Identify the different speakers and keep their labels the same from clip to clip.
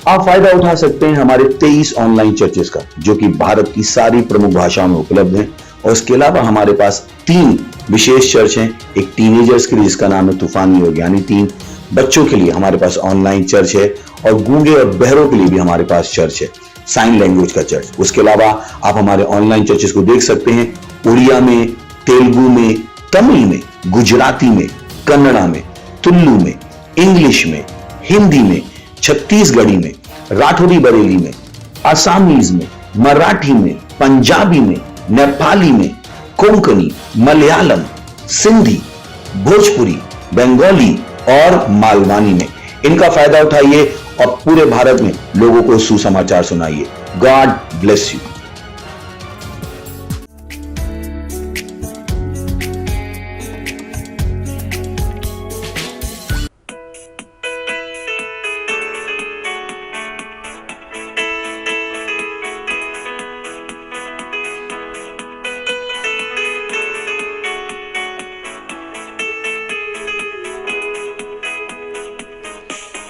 Speaker 1: आप फायदा उठा सकते हैं हमारे 23 ऑनलाइन चर्चेस का, जो कि भारत की सारी प्रमुख भाषाओं में उपलब्ध हैं। और इसके अलावा हमारे पास 3 विशेष चर्च हैं। एक टीनेजर्स के लिए जिसका नाम है तूफानी योग यानी 3, बच्चों के लिए हमारे पास ऑनलाइन चर्च है, और गूंगे और बहरों के लिए भी हमारे पास चर्च है, साइन लैंग्वेज का चर्च। उसके अलावा आप हमारे ऑनलाइन चर्चेस को देख सकते हैं उड़िया में, तेलुगु में, तमिल में, गुजराती में, कन्नड़ा में, तुलु में, इंग्लिश में, हिंदी में, छत्तीसगढ़ी में, राठौरी बरेली में, आसामीज में, मराठी में, पंजाबी में, नेपाली में, कोंकणी, मलयालम, सिंधी, भोजपुरी, बंगाली और मालवानी में। इनका फायदा उठाइए और पूरे भारत में लोगों को सुसमाचार सुनाइए। God bless you.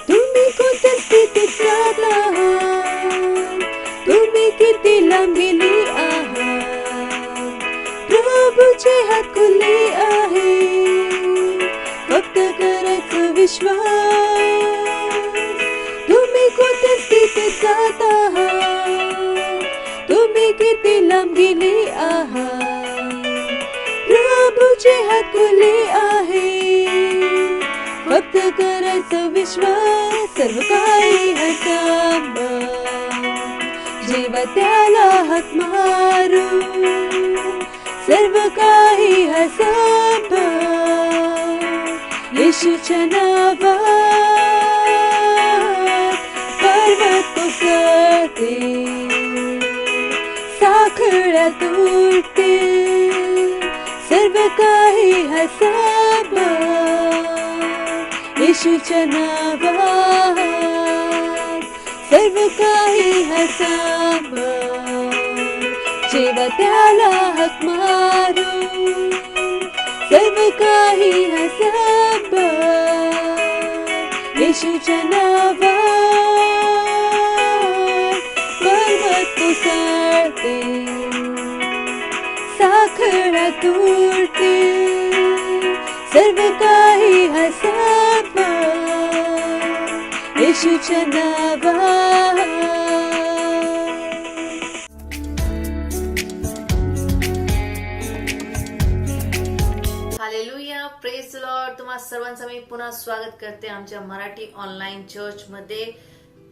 Speaker 2: तुम्ही कोणत्या स्थितीत राहत आहात, तुम्ही किती लांब गेले आहात, प्रभूचे हात खुले आहे, फक्त करायचं विश्वास. तुम्ही कोणत्या स्थितीत जात आहात, तुम्ही किती लांब गेले आहात, प्रभूचे हात खुले आहे, फक्त करायचं विश्वास. सर्व काही हसाब जेव्हा त्याला हात मारू, सर्व काही हसाब येशूच्या नावात. पर्वत कोसळते, साखळ्या तुटतील, सर्व काही हसाब येशूच्या नावात. सर्व काही हसाब जेव्हा त्याला हाक मारू, सर्व काही हसाब येशूच्या नावात. पर्वत कोसळते, साखळ्या तुटतील, सर्व काही हसाब येशूच्या नावात.
Speaker 3: Hallelujah, praise the Lord. तुम्हा सर्वांचं मी पुन्हा स्वागत करते आमच्या मराठी ऑनलाईन चर्च मध्ये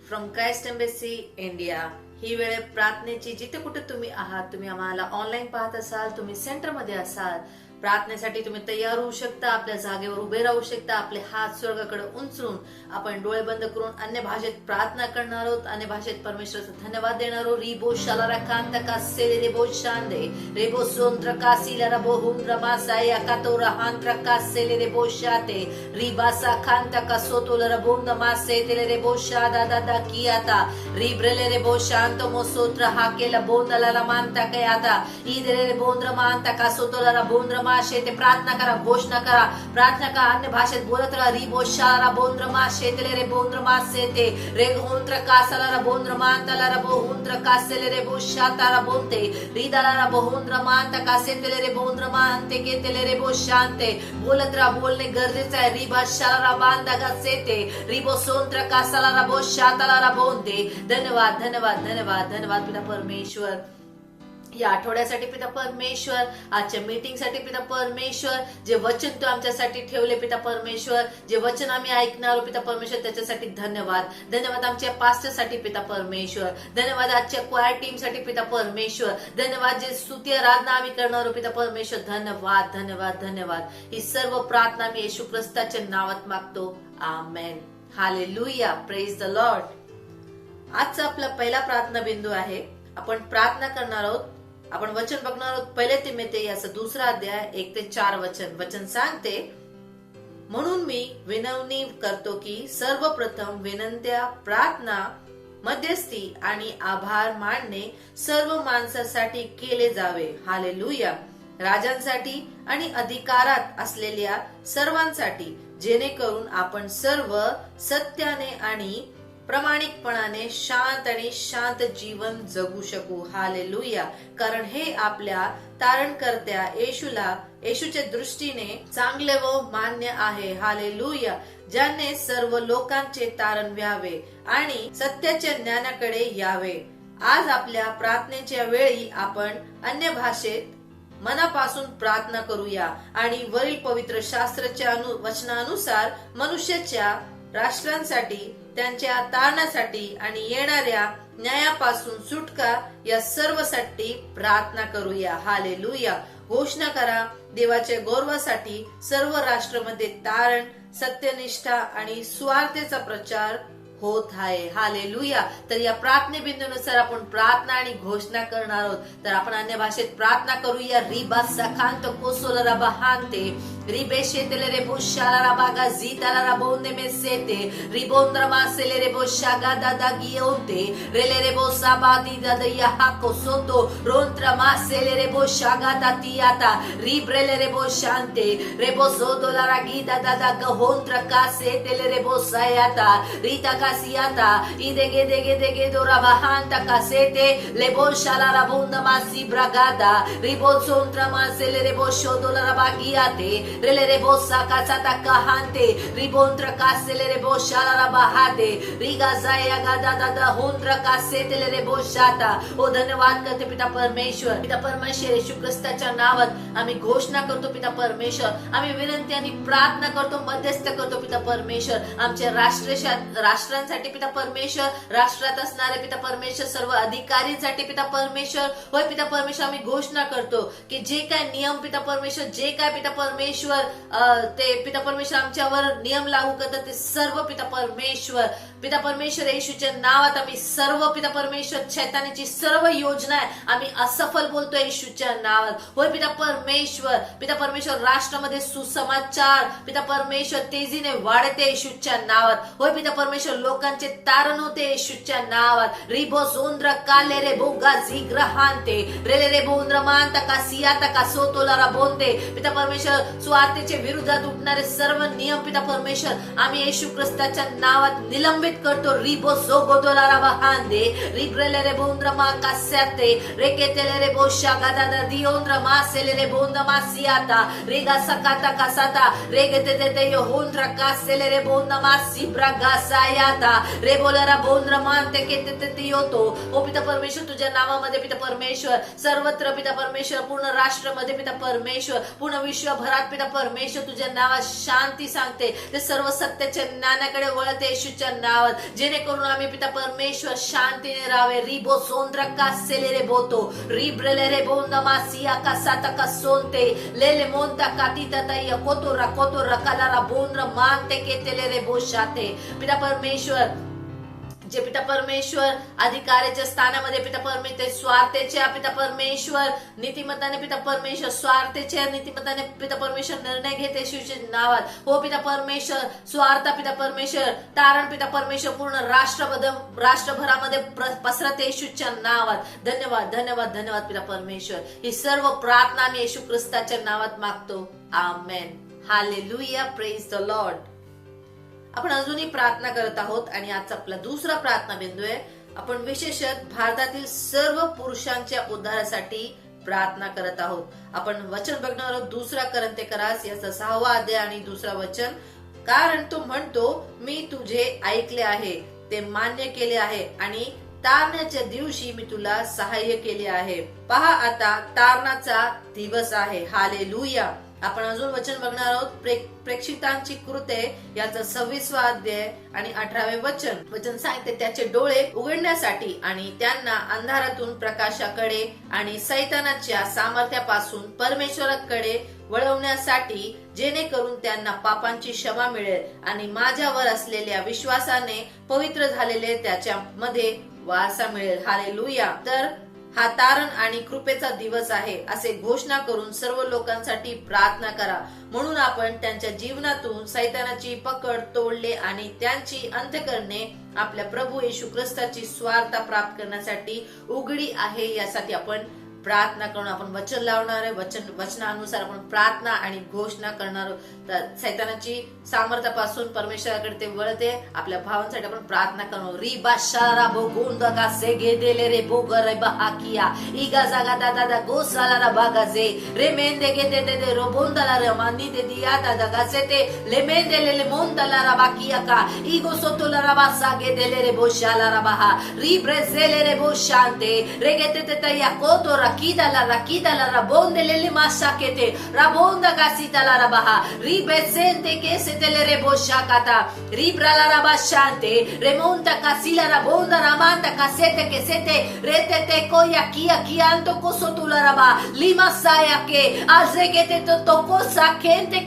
Speaker 3: फ्रॉम क्राइस्ट एम्बेसी इंडिया. ही वेळ प्रार्थनेची. जिथे कुठे तुम्ही आहात, तुम्ही आम्हाला ऑनलाईन पाहत असाल, तुम्ही सेंटर मध्ये असाल, प्रार्थनेसाठी तुम्ही तयार होऊ शकता, आपल्या जागेवर उभे राहू शकता. आपले हात स्वर्गाकडे उंचून आपण डोळे बंद करून अन्य भाषेत प्रार्थना करणार आहोत. अन्य भाषेत परमेश्वराचा धन्यवाद देणार आहोत. रिबो शालारा कांता का सेले रेबो शांदे रेबो सोंत्र का सिला रबो हुंद्र मासाया कातोरा हांत्र का सेले रेबो शाते रिबासा कांता का सोतोला रबोंद मासे तेले रेबो शादा दादा कियाता रिब्रेले रेबो शांतो मोसोत्र हाकेला बोंदला रमांता कयाता इदरे रेबोंद्र मांता का सोतोला रबोंद्र माशे. ते प्रार्थना करा, घोषणा करा, प्रार्थना करा, अन्य भाषेत बोलत राहा. रिबो शारा बोंद्र माशे तेले रेबोंद्र मासे ते रेगोंत्र कासला रबोंद्र मांतला रबो हुंद्र कासेले रेबो शाता रबोंते रिदाला रबो हुंद्र मांता कासे तेले रेबोंद्र मांते के तेले रेबो शांते. बोलत राहा, बोलणे गरजेचं आहे. रिबा शारा बांधा गासेते रिबो सोंत्र कासला रबो शाताला रबोंते. धन्यवाद धन्यवाद धन्यवाद धन्यवाद पिता परमेश्वर, या आठवड्यासाठी पिता परमेश्वर, आजच्या मीटिंगसाठी पिता परमेश्वर, जे वचन तू आमच्यासाठी ठेवले पिता परमेश्वर, जे वचन आम्ही ऐकणार पिता परमेश्वर, त्याच्यासाठी धन्यवाद. धन्यवाद आमच्या पास्टरसाठी पिता परमेश्वर, धन्यवाद आजच्या क्वायर टीम साठी पिता परमेश्वर, धन्यवाद जे स्तुती आराधना आम्ही करणार पिता परमेश्वर. धन्यवाद धन्यवाद धन्यवाद. ही सर्व प्रार्थना मी येशू ख्रिस्ताच्या नावात मागतो. Amen. Hallelujah, praise the Lord. आजचा आपला पहिला प्रार्थना बिंदू आहे. आपण प्रार्थना करणार आहोत. आपण वचन बघणार आहोत. 1 तिमोथेयुस याचा 2 अध्याय 1 ते 4 वचन. वचन सांगते, म्हणून मी विनवणी करतो की सर्वप्रथम विनंत्या, प्रार्थना, मध्यस्थी आणि आभार मानणे सर्व माणसासाठी केले जावे. हालेलुया. राजांसाठी आणि अधिकारात असलेल्या सर्वांसाठी, जेणेकरून आपण सर्व सत्याने आणि प्रामाणिकपणाने शांत आणि शांत जीवन जगू शकू. हालेलुया. कारण हे आपल्या तारणकर्त्या येशूच्या दृष्टीने चांगले व मान्य आहे. हालेलुया. ज्याने सर्व लोकांचे तारण व्हावे आणि सत्याच्या ज्ञानाकडे यावे. आज आपल्या प्रार्थनेच्या वेळी आपण अन्य भाषेत मनापासून प्रार्थना करूया आणि वरील पवित्र शास्त्राच्या वचनानुसार मनुष्याच्या राष्ट्रांसाठी, त्यांच्या तारणासाठी आणि येणाऱ्या न्यायापासून सुटका या सर्वसाठी प्रार्थना करूया. हालेलुया. घोषणा करा, देवाच्या गौरवासाठी सर्व राष्ट्रामध्ये तारण, सत्यनिष्ठा आणि स्वार्थेचा प्रचार होत आहे. हालेलुया. तर या प्रार्थने बिंदूनुसार आपण प्रार्थना आणि घोषणा करणार आहोत. तर आपण अन्य भाषेत प्रार्थना करूया. रिबा सखांत कोसोला रबा हांते रिबे शेतेले रे बोशाला रबागा झीताला रबोंदे में सेते रिबोंद्र मासेले रे बोशागा दादा गियोंते रेले रे बोसाबादी दादा हाको सोतो रोंत्र मासेले रे बोशागा दातियाता रिब्रेले रे बोशांते रे बोसोदोला रागी दादा गहोंत्र कासेतेले रे बोसायाता रीता कासियाता इदेगे देगे देगे दोरा बहांता कासेते ले बोशाला रबोंद मासी ब्रागादा रिबोसोंत्र मासेले रे बोशोदोला रबागियाते रेले रे बोसा काचाता कहante रिबोंत्र कासेले रे बोशाला रबाहाते रिगा जाया गादा दादा होंत्र कासेतेले रे बोशाता. ओ धन्यवाद करते पिता परमेश्वर. पिता परमेश्वर येशू ख्रिस्ताच्या नावात आम्ही घोषणा करतो पिता परमेश्वर. आम्ही विनंती आणि प्रार्थना करतो, मध्यस्थ करतो पिता परमेश्वर. आमच्या राष्ट्रांसाठी पिता परमेश्वर, राष्ट्रात असणारे पिता परमेश्वर, सर्व अधिकारींसाठी पिता परमेश्वर. होय पिता परमेश्वर, आम्ही घोषणा करतो की जे काय नियम पिता परमेश्वर, जे काय पिता परमेश्वर ते पिता परमेश्वर आमच्यावर नियम लागू करतात ते सर्व पिता परमेश्वर येशूच्या नावात आम्ही सर्व पिता परमेश्वर शैतानाची सर्व योजना आम्ही असफल बोलतो येशूच्या नावात. होय पिता परमेश्वर राष्ट्रामध्ये सुसमाचार पिता परमेश्वर तेजीने वाढते येशूच्या नावात. होय पिता परमेश्वर लोकांचे तारण होते येशूच्या नावात. रिबो सोंद्र काले रे बोगा झिग्रहांते रेले रे बोंद्र मांता का सियाता का सोतोला राबोंते पिता परमेश्वर स्वार्थेच्या विरोधात उठणारे सर्व नियम पिता परमेश्वर आम्ही येशू ख्रिस्ताच्या नावात निलंबित करतो. रिबो सोगोदोला राबहांदे रिब्रेले रे बोंद्र मा कास्याते रेकेतेले रे बोशा गादा दिओंद्र मासेले रे बोंद मासियाता रेगा सकाता कासाता रेगेते ते योंद्र कासेले रे बोंद मासी ब्रागासायाता रेबोलरा बोंद्र मानते केते योतो. ओ पिता परमेश्वर तुझ्या नावामध्ये पिता परमेश्वर सर्वत्र पिता परमेश्वर, पूर्ण राष्ट्रामध्ये पिता परमेश्वर, पूर्ण विश्वभरात पिता परमेश्वर तुझ्या नावात शांती सांगते. ते सर्व सत्याच्या ज्ञानाकडे वळते येशूच्या नावात, जेणेकरून आम्ही पिता परमेश्वर शांतीने राहावे. रिबो सोंद्र कासेले रे बोतो रिब्रेले रे बोंद मासिया कासाता का सोनते लेले मोंता कातिता तय कोतो रकाला बोंद्र मानते केतेले रे बोशाते. पिता परमेश्वर जे पिता परमेश्वर अधिकाराच्या स्थानामध्ये पिता परमेश्वर स्वार्थेच्या पिता परमेश्वर नीतिमत्ताने पिता परमेश्वर स्वार्थेच्या नीतिमत्ताने पिता परमेश्वर निर्णय घेते येशूच्या नावात. हो पिता परमेश्वर स्वार्थ पिता परमेश्वर तारण पिता परमेश्वर पूर्ण राष्ट्रभरामध्ये पसरते येशूच्या नावात. धन्यवाद पिता परमेश्वर. ही सर्व प्रार्थना आम्ही येशू ख्रिस्ताच्या नावात मागतो. Amen. Hallelujah. Praise the Lord. आपण अजूनही प्रार्थना करत आहोत आणि आजचा आपला दुसरा प्रार्थना बिंदू आहे. आपण विशेषतः भारतातील सर्व पुरुषांच्या उद्धारासाठी प्रार्थना करत आहोत. आपण वचन बघणार आहोत 2 कोरिन्थियरास याचा 6वा अध्याय आणि 2रा वचन. कारण तो म्हणतो, मी तुझे ऐकले आहे, ते मान्य केले आहे आणि तारण्याच्या दिवशी मी तुला सहाय्य केले आहे. पहा आता तारणाचा दिवस आहे. हालेलुया. आपण अजून वचन बघणार आहोत प्रेक्षितांची कृत्ये याचा 26वा अध्याय आणि 18वे वचन सांगते, त्याचे डोळे उघडण्यासाठी आणि त्यांना अंधारातून प्रकाशाकडे आणि सैतानाच्या सामर्थ्यापासून परमेश्वराकडे वळवण्यासाठी, जेणेकरून त्यांना पापांची क्षमा मिळेल आणि माझ्यावर असलेल्या विश्वासाने पवित्र झालेले त्याच्यामध्ये वारसा मिळेल. हालेलुया. तर हा तारण आणि कृपेचा दिवस आहे असे घोषणा करून सर्व लोकांसाठी प्रार्थना करा. म्हणून आपण त्यांच्या जीवनातून सैतानाची पकड तोडले आणि त्यांची अंतःकरणे आपल्या प्रभू येशू ख्रिस्ताची स्वार्थ प्राप्त करण्यासाठी उघडी आहे यासाठी आपण प्रार्थना करून आपण वचन लावणार आहे. वचनानुसार आपण प्रार्थना आणि घोषणा करणार आहोत. तर सैतानाची सामर्थ्यापासून परमेश्वराकडे ते वळते. आपल्या भावांसाठी आपण प्रार्थना करणार. री बाशारा बो गोंदा का से गेदेले रे बो गरे बहाकिया इगा जागा दादा दा गोसाला रा बागाजे रे मेंदे गेदे दे दे रोबोंदाला रे मानी दे दिया दादा गासेते ले मेंदे ले मोंदाला रा बाकिया का इगो सोतोला रा बासा गेदेले रे बोशाला रा baha ribrezele rebo shante regete taya koto rakida la rabonde lele masakete rabonda kasita la rabaha ribesente que se tele rebo shakata ribra la rabashante remonta kasila rabonda ramanda kasete que sete retete koya kia anto kosotu la raba lima saya que azegete to tokosa kente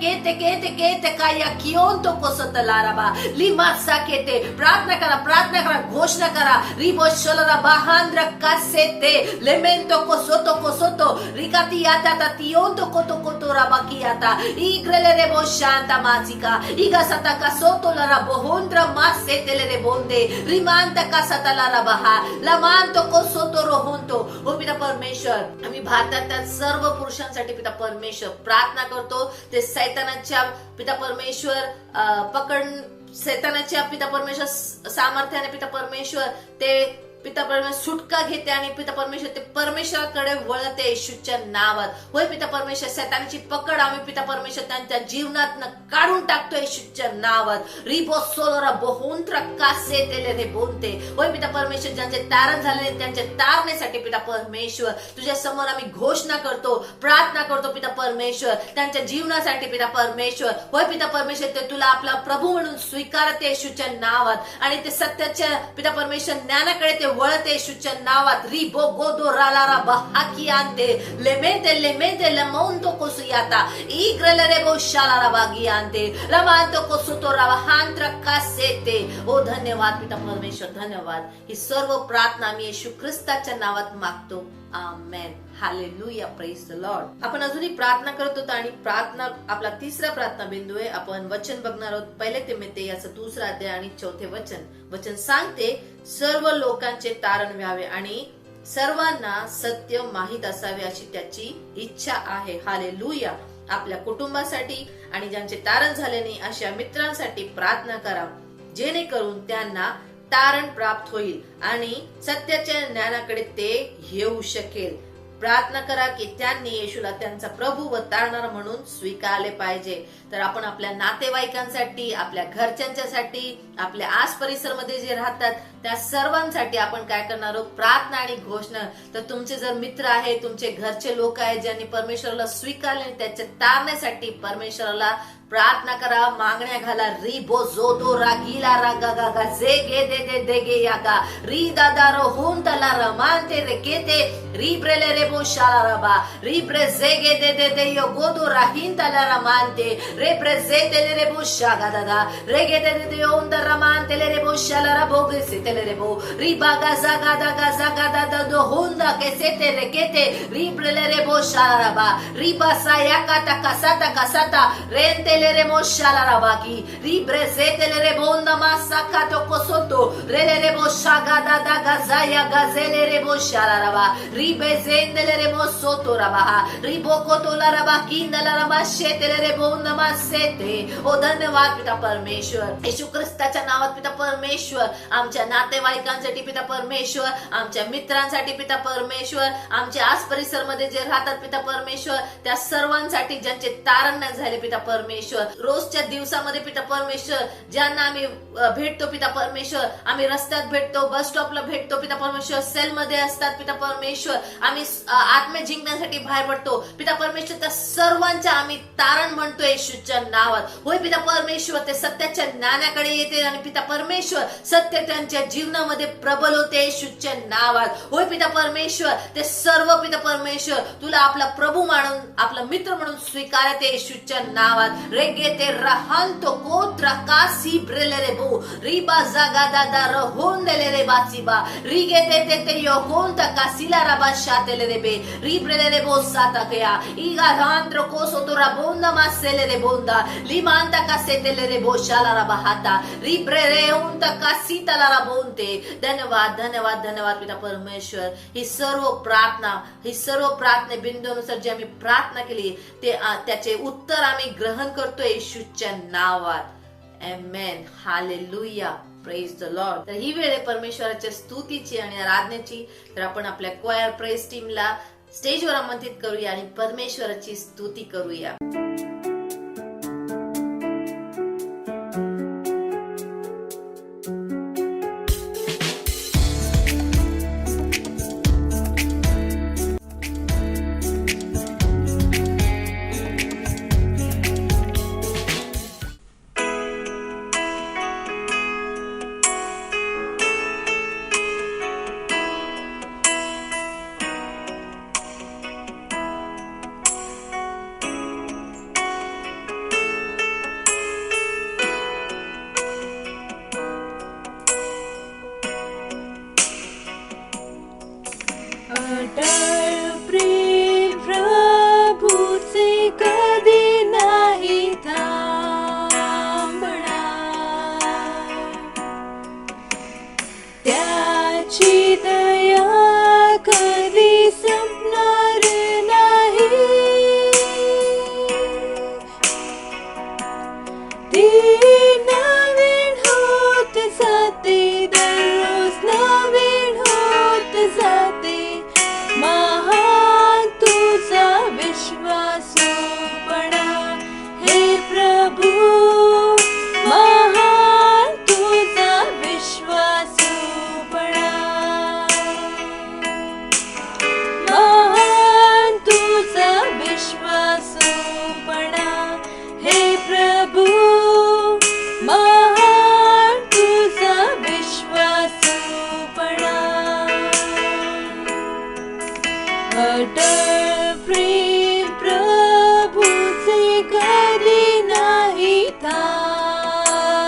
Speaker 3: kaya kionto kosota la raba lima sakete प्रार्थना करा घोषणा करा ribo शोलरा बाहांद्र कासेते लेमेंतो कोसोतो रिकाती आता तियोंतो कोतो राबाकियाता इग्रेले रेबो शांता मासिका इगा सता कासोतो लरा बोहोंद्र मासेते ले बोंदे रिमांता कासता लरा बाहा लमांतो कोसोतो रोहोंतो ओ पिता परमेश्वर आम्ही भारताच्या सर्व पुरुषांसाठी पिता परमेश्वर प्रार्थना करतो. ते सैतानाच्या पिता परमेश्वर पकड सैतानाच्या पिता परमेश्वर सामर्थ्याने पिता परमेश्वर ते पिता परमेश्वर सुटका घेते आणि पिता परमेश्वर ते परमेश्वराकडे वळते येशूच्या नावात. होय पिता परमेश्वर सैतानाची पकड आम्ही पिता परमेश्वर त्यांच्या जीवनात काढून टाकतो येशूच्या नावात. रिबो सोलोरा बोहोंत्रा कासे तेले रे बोनते. होय पिता परमेश्वर ज्यांचे तारण झाले त्यांच्या तारण्यासाठी पिता परमेश्वर तुझ्या समोर आम्ही घोषणा करतो, प्रार्थना करतो पिता परमेश्वर त्यांच्या जीवनासाठी पिता परमेश्वर. होय पिता परमेश्वर ते तुला आपला प्रभू म्हणून स्वीकारते येशूच्या नावात आणि ते सत्याच्या पिता परमेश्वर ज्ञानाकडे ते वळते येशूच्या नावात. रिबो गोदो रालारा बहाकी आणते लेमेंते लमोंतो कोसुयाता इग्रले रेबो शालारा बागी आणते लमांतो कोसुतो रावाहांत्र कासेते. ओ धन्यवाद पिता परमेश्वर, धन्यवाद. ही सर्व प्रार्थना मी येशू ख्रिस्ताच्या नावात मागतो. Amen. Hallelujah. Praise the Lord. आपण अजूनही प्रार्थना करत होतो आणि प्रार्थना आपला तिसरा प्रार्थना बिंदू आहे. आपण वचन बघणार आहोत. पहिले तिमोथेयुस याचा 2रा अध्याय आणि 4थे वचन सांगते सर्व लोकांचे तारण व्हावे आणि सर्वांना सत्य माहित असावे अशी त्याची इच्छा आहे. हालेलुया. आपल्या कुटुंबासाठी आणि ज्यांचे तारण झाले नाही अशा मित्रांसाठी प्रार्थना करा जेणेकरून त्यांना तारण प्राप्त होईल आणि सत्याच्या ज्ञानाकडे ते येऊ शकेल. प्रार्थना करा की त्यांनी येशूला त्यांचा प्रभू व तारणारा म्हणून स्वीकारले पाहिजे. तर आपण आपल्या नातेवाईकांसाठी, आपल्या घरच्यांच्यासाठी, आपल्या आस परिसरमध्ये जे राहतात त्या सर्वांसाठी आपण काय करणार आहोत? प्रार्थना आणि घोषणा. तर तुमचे जर मित्र आहे, तुमचे घरचे लोक आहेत ज्यांनी परमेश्वराला स्वीकारले त्याच्या तारण्यासाठी परमेश्वराला प्रार्थना करा, मागण्या घाला. रिबो जोदो रागीला रागा जे गे दे गे यागा री दादा रो होन तला रमानते रे केते री ब्रेले रेबो शाला रबा री ब्रे जे गे दे यो गोदो राहीन तला रमानते रे ब्रे जे तेले रेबो शागा दादा रे गे दे ओन द रमान तेले रेबो शाला रबो गे से तेले रेबो री बागा जागा दादा दो होंदा के से ते रे केते री ब्रेले रेबो शाला रबा री बासा याका कासाता रेंते le moshala rabaki ribre zetele rebonda masakato kosoto rele rebo shagada da gazaya gazele rebo shala raba ribe zendele rebo soto rabaha ribokoto la rabaki ndala raba shetele rebonda masete. ओ धन्यवाद पिता परमेश्वर. येशू ख्रिस्ताच्या नावात पिता परमेश्वर आमच्या नातेवाईकांसाठी पिता परमेश्वर, आमच्या मित्रांसाठी पिता परमेश्वर, आमच्या आस परिसरमध्ये जे राहतात पिता परमेश्वर त्या सर्वांसाठी ज्यांचे तारण नाही झाले पिता परमेश्वर. रोजच्या दिवसामध्ये पिता परमेश्वर ज्यांना आम्ही भेटतो पिता परमेश्वर, आम्ही रस्त्यात भेटतो, बस स्टॉपला भेटतो पिता परमेश्वर, सेल मध्ये असतात पिता परमेश्वर, आम्ही आत्मे जिंकण्यासाठी बाहेर पडतो पिता परमेश्वर. त्या सर्वांच्या आम्ही तारण म्हणतो येशूच्या नावात. होय पिता परमेश्वर ते सत्याच्या ज्ञानाकडे येते आणि पिता परमेश्वर सत्य त्यांच्या जीवनामध्ये प्रबल होते येशूच्या नावात. होय पिता परमेश्वर ते सर्व पिता परमेश्वर तुला आपला प्रभू म्हणून, आपला मित्र म्हणून स्वीकारते येशूच्या नावात. regete rahanto kotra kasi brelerebo riba zagadada rahondele rebasiba rigete tete yokonta kasila rabashatele ribrelebo satakea igarandro koso torabonda masele rebonda limanda kasetele rebo shala rabahata रिब्रेरेउंता कासीता लाराबोंते धन्यवाद धन्यवाद धन्यवाद पिता परमेश्वर ही सर्व प्रार्थना बिंदूनुसार जे आम्ही प्रार्थना केली त्याचे उत्तर आम्ही ग्रहण करतोय येशूच्या नावात आमेन हालेलुया प्रेज द लॉर्ड. तर ही वेळ आहे परमेश्वराच्या स्तुतीची आणि आराधनेची. तर आपण आपल्या क्वायर प्रेज टीमला स्टेजवर आमंत्रित करूया आणि परमेश्वराची स्तुती करूया.
Speaker 2: अटळ प्रेम प्रभूचे कधी नाही थांबणार, त्याची दया कधी संपणार नाही, ती नवीन होत जाते, दररोज नवीन होत जाते. महान तुझा विश्वासूपणा हे प्रभू, महान तुझा विश्वासूपणा, महान तुझा विश्वासूपणा हे प्रभू, महान तुझा विश्वासूपणा. अटळ प्रेम प्रभूचे कधी नाही थांबणार,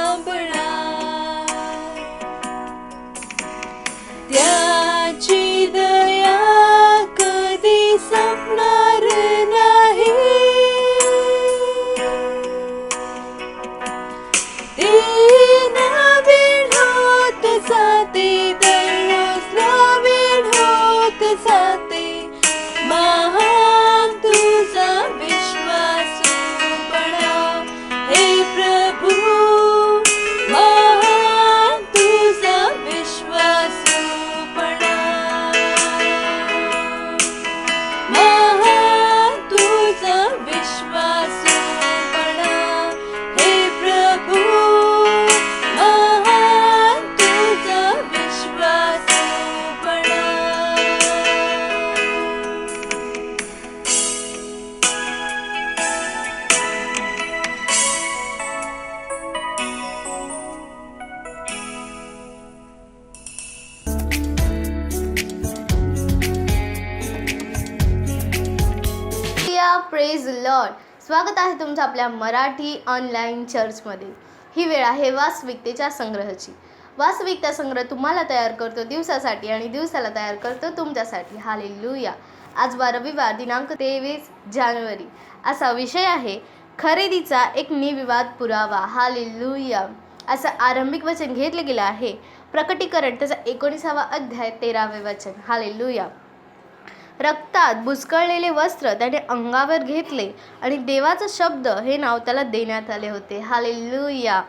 Speaker 2: त्याची दया कधी संपणार नाही, ती नवीन होत जाते, दररोज नवीन होत जाते. महान तुझा विश्वासूपणा हे प्रभू, महान तुझा विश्वासूपणा, महान तुझा विश्वासूपणा हे प्रभू, महान तुझा विश्वासूपणा.
Speaker 4: Praise Lord. स्वागत आहे तुमचं आपल्या मराठी ऑनलाईन चर्चमध्ये. ही वेळ आहे वास्तविकतेच्या संग्रहाची. वास्तविकता संग्रह तुम्हाला तयार करतो दिवसासाठी आणि दिवसाला तयार करतो तुमच्यासाठी. हालेलुया. आज रविवार दिनांक 23 जानेवारी. असा विषय आहे खरेदीचा एक निर्विवाद पुरावा. हालेलुया. असं आरंभिक वचन घेतले गेलं आहे. प्रकटीकरण त्याचा 19वा अध्याय 13वे वचन. हालेलुया. रक्तात बुचकळलेले वस्त्र त्याने अंगावर घेतले आणि देवाचा शब्द हे नाव त्याला देण्यात आले होते. हालेलुया.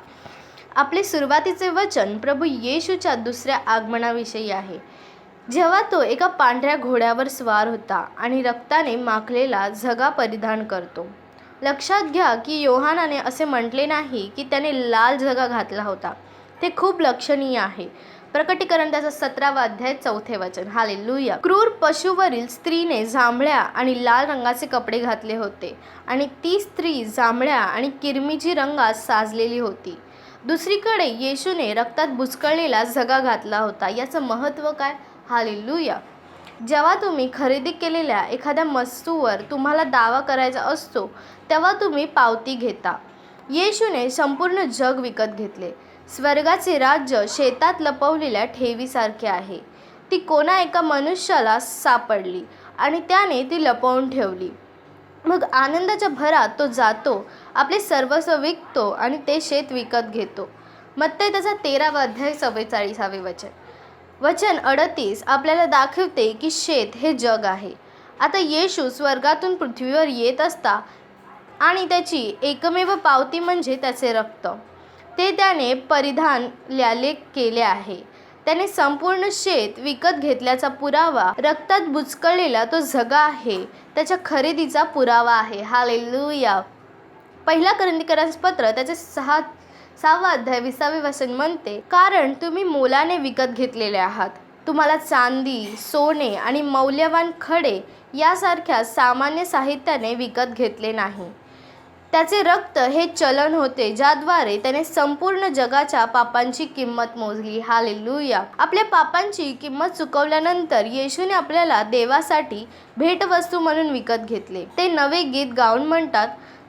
Speaker 4: आपले सुरुवातीचे वचन प्रभू येशूच्या दुसऱ्या आगमनाविषयी आहे, जेव्हा तो एका पांढऱ्या घोड्यावर स्वार होता आणि रक्ताने माखलेला झगा परिधान करतो. लक्षात घ्या की योहानाने असे म्हटले नाही की त्याने लाल झगा घातला होता. ते खूप लक्षणीय आहे. प्रकटीकरण त्याचा 17वा अध्याय 4थे वचन. हालेलुया. क्रूर पशुवरील स्त्रीने जांभळ्या आणि लाल रंगाचे कपडे घातले होते आणि ती स्त्री जांभळ्या आणि किरमिजी रंगात साजलेली होती. दुसरीकडे येशूने रक्तात बुचकळलेला झगा घातला होता. याचं महत्त्व काय? हालेलुया. जेव्हा तुम्ही खरेदी केलेल्या एखाद्या वस्तूवर तुम्हाला दावा करायचा असतो तेव्हा तुम्ही पावती घेता. येशूने संपूर्ण जग विकत घेतले. स्वर्गाचे राज्य शेतात लपवलेल्या ठेवीसारखे आहे. ती कोणा एका मनुष्याला सापडली आणि त्याने ती लपवून ठेवली. मग आनंदाच्या भरात तो जातो, आपले सर्वस्व विकतो आणि ते शेत विकत घेतो. मत्ते त्याचा 13वा अध्याय 44 वचन 38 आपल्याला दाखवते की शेत हे जग आहे. आता येशू स्वर्गातून पृथ्वीवर येत असता आणि त्याची एकमेव पावती म्हणजे त्याचे रक्त. ते त्याने परिधानल्याले केले आहे. त्याने संपूर्ण शेत विकत घेतल्याचा पुरावा, रक्तात बुचकळलेला तो झगा आहे त्याच्या खरेदीचा पुरावा आहे. हालेलुया. पहिला कोरिंथियरांस पत्र त्याचे 6वा अध्याय 20 वचन म्हणते, कारण तुम्ही मोलाने विकत घेतलेले आहात. तुम्हाला चांदी, सोने आणि मौल्यवान खडे यासारख्या सामान्य साहित्याने विकत घेतले नाही. त्याचे रक्त हे चलन होते ज्याद्वारे त्याने संपूर्ण जगाच्या पापांची किंमत मोजली. हालेलुया. आपल्या पापांची किंमत चुकवल्यानंतर येशूने आपल्याला देवासाठी भेटवस्तू म्हणून विकत घेतले. ते नवे गीत गाऊन म्हणतात,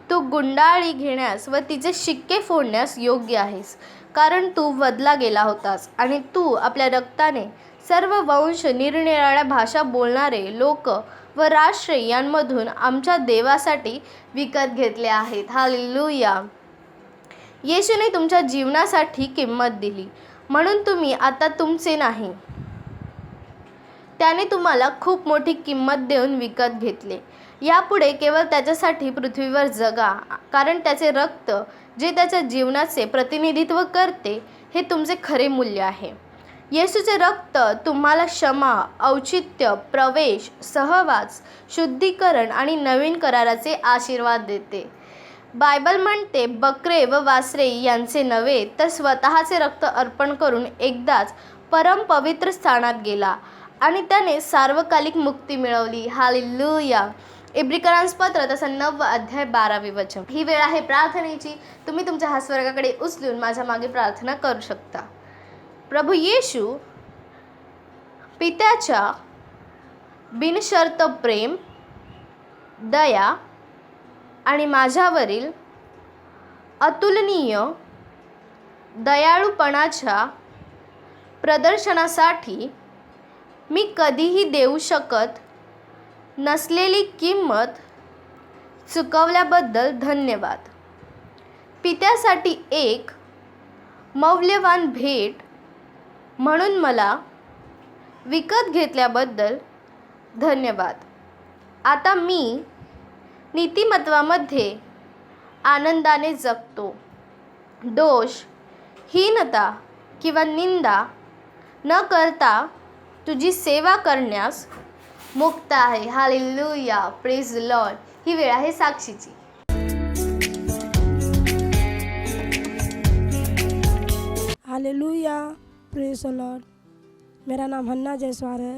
Speaker 4: तू गुंडाळी घेण्यास व तिचे शिक्के फोडण्यास योग्य आहेस, कारण तू वधला गेला होतास आणि तू आपल्या रक्ताने सर्व वंश, निरनिराळ्या भाषा बोलणारे लोक व राष्ट्रे यांमधून आमच्या देवासाठी विकत घेतले आहेत. हालेलुया. येशूने तुमच्या जीवनासाठी किंमत दिली म्हणून तुम्ही आता तुमचे नाही. त्याने तुम्हाला खूप मोठी किंमत देऊन विकत घेतले. यापुढे केवळ त्याच्यासाठी पृथ्वीवर जगा, कारण त्याचे रक्त जे त्याच्या जीवनाचे प्रतिनिधित्व करते हे तुमचे खरे मूल्य आहे. येशूचे रक्त तुम्हाला क्षमा, औचित्य, प्रवेश, सहवास, शुद्धीकरण आणि नवीन कराराचे आशीर्वाद देते. बायबल म्हणते, बकरे व वासरे यांचे नव्हे तर स्वतःचे रक्त अर्पण करून एकदाच परम पवित्र स्थानात गेला आणि त्याने सार्वकालिक मुक्ती मिळवली. हालेलुया. इब्रिकरांस पत्र त्याचा 9वा अध्याय 12 वचन. ही वेळ आहे प्रार्थनेची. तुम्ही तुमच्या हात स्वर्गाकडे उचलून माझ्या मागे प्रार्थना करू शकता. प्रभू येशू, पित्याच्या बिनशर्त प्रेम, दया आणि माझ्यावरील अतुलनीय दयाळूपणाच्या प्रदर्शनासाठी मी कधीही देऊ शकत नसलेली किंमत चुकवल्याबद्दल धन्यवाद. पित्यासाठी एक मौल्यवान भेट म्हणून मला विकत घेतल्याबद्दल धन्यवाद. आता मी नीतिमत्वामध्ये आनंदाने जगतो. दोष, हीनता किंवा निंदा न करता तुझी सेवा करण्यास मुक्त आहे. हालेलुया. Praise the Lord. ही वेळ आहे साक्षीची.
Speaker 5: हालेलुया. Praise the Lord. मेरा नाम हन्ना जयसवार है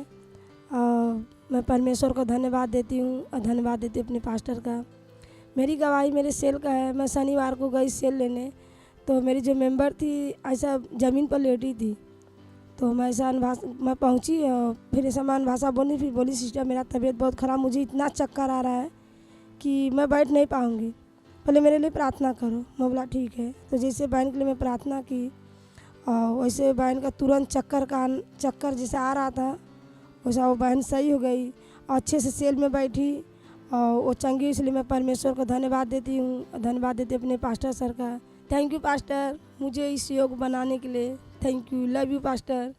Speaker 5: और मैं परमेश्वर को धन्यवाद देती हूँ और धन्यवाद देती हूँ अपने पास्टर का. मेरी गवाही मेरे सेल का है. मैं शनिवार को गई सेल लेने, तो मेरी जो मेंबर थी ऐसा ज़मीन पर लेटी थी, तो मैं पहुंची और फिर समान भाषा बोली. फिर बोली, सिस्टर मेरा तबीयत बहुत ख़राब, मुझे इतना चक्कर आ रहा है कि मैं बैठ नहीं पाऊँगी, पहले मेरे लिए प्रार्थना करो. मैं बोला ठीक है. तो जैसे बहन के लिए मैं प्रार्थना की और वैसे बहन का तुरंत चक्कर जैसे आ रहा था वैसा वो बहन सही हो गई और अच्छे से सेल में बैठी और वो चंगी. इसलिए मैं परमेश्वर को धन्यवाद देती हूँ, धन्यवाद देती हूँ अपने पास्टर सर का. थैंक यू पास्टर, मुझे इस योग बनाने के लिए. Thank you. Love you pastor.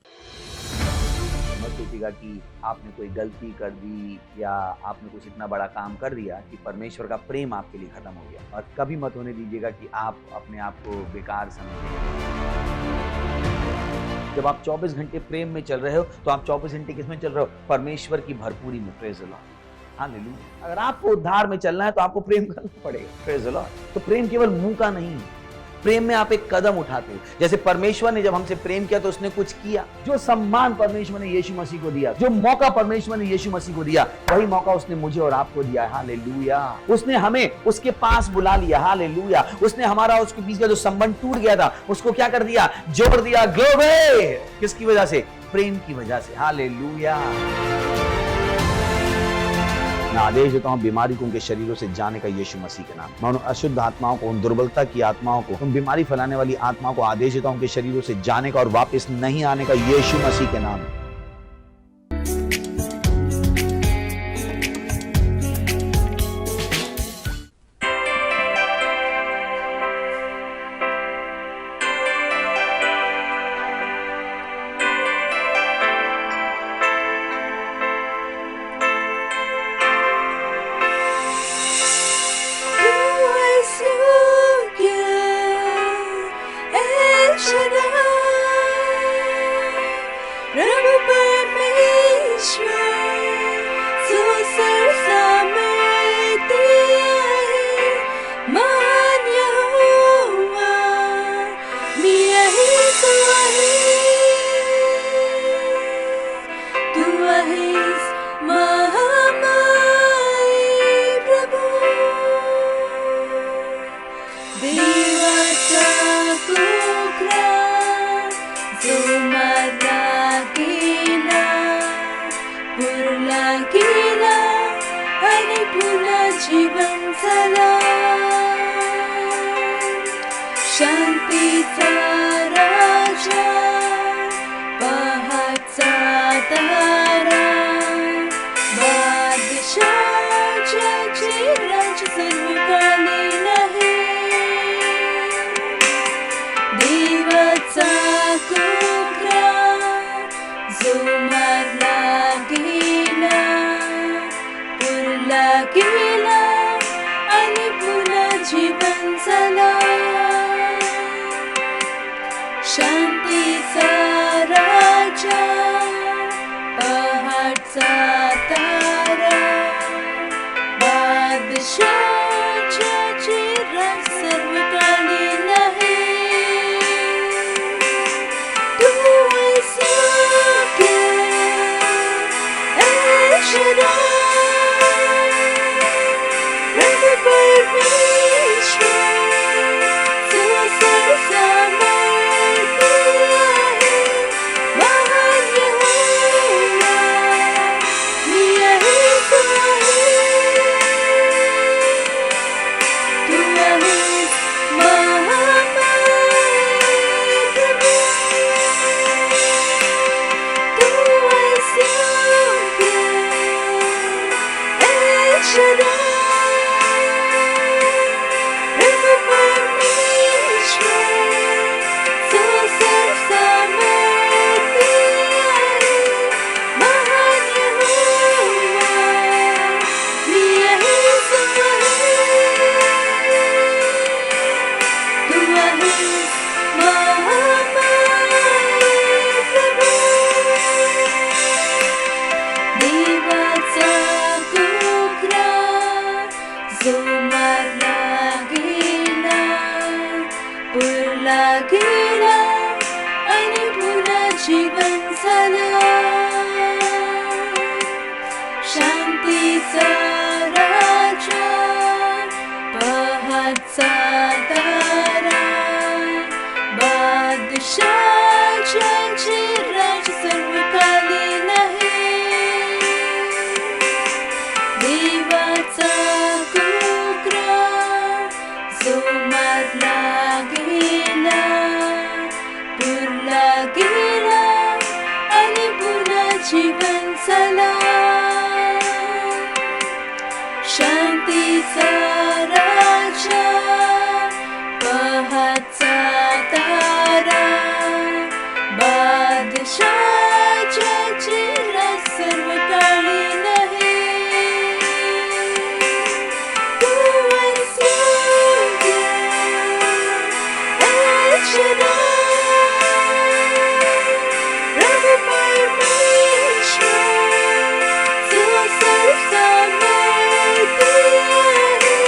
Speaker 6: मत सोचिएगा कि आपने कोई गलती कर दी या आपने कुछ इतना बड़ा काम कर दिया कि परमेश्वर का प्रेम आपके लिए खत्म हो गया. और कभी मत होने दीजिएगा कि आप अपने आप को बेकार समझें. जब आप 24 घंटे प्रेम में चल रहे हो तो आप 24 घंटे किसमें चल रहे हो? परमेश्वर की भरपूरी में. Praise the Lord. हालेलुया. अगर आपको उद्धार में चलना है तो आपको प्रेम करना पड़ेगा. Praise the Lord. तो प्रेम केवल मुंह का नहीं, प्रेम में आप एक कदम उठाते हो. जैसे परमेश्वर ने जब हमसे प्रेम किया तो उसने कुछ किया. जो सम्मान परमेश्वर ने यीशु मसीह को दिया, जो मौका परमेश्वर ने यीशु मसीह को दिया, वही मौका उसने मुझे और आपको दिया. हालेलुया. उसने हमें उसके पास बुला लिया. हालेलुया. उसने हमारा उसके बीच का जो संबंध टूट गया था उसको क्या कर दिया? जोड़ दिया. ग्लोरी. किसकी वजह से? प्रेम की वजह से. हालेलुया. मैं आदेश देता हूँ बीमारी को उनके शरीरों से जाने का यीशु मसीह के नाम। मैं उन अशुद्ध आत्माओं को, उन दुर्बलता की आत्माओं को, उन बीमारी फैलाने वाली आत्माओं को आदेश देता हूँ उनके शरीरों से जाने का और वापस नहीं आने का यीशु मसीह के नाम।
Speaker 2: प्रभु परमेश्वर तू सर्वसामर्थी आहे, महान यहोवा मी आहेस, तू आहेस महामाई प्रभू, देवाचा कोकरा जो मारला गेला, पुरला गेला आणि पुन्हा जीवन झाला, शांतीचा राजा पहाटचा तारा, बादशाच्या राज सर्वकालीन आहे, देवाचा कोकरा जो मारला गेला, पुरला गेला आणि पुन्हा जीवन झाला, शांतीचा राजा पहाटचा तारा, बादशाच्या राज सर्वकालीन आहे, तू आहेस प्रभु परमेश्वर तू सर्वसामर्थी आहे, महान यहोवा मी आहेस, तू आहेस महामाई प्रभू, तू आहेस प्रभु परमेश्वर तू सर्वसामर्थी आहे, महान यहोवा मी आहेस, तू आहेस महामाई प्रभू, देवाचा कोकरा जो मारला गेला, पुरला गेला आणि पुन्हा जीवन झाला, शांतीचा राजा पहाटचा तारा, बादशाच्या राज सर्वकालीन आहे, देवाचा कोकरा जो मारला गेला, पुरला गेला आणि पुन्हा जीवन झाला, शांतीचा राजा पहाटचा तारा, बादशाच्या राज सर्वकालीन आहे, तू आहेस प्रभु परमेश्वर तू सर्वसामर्थी आहे,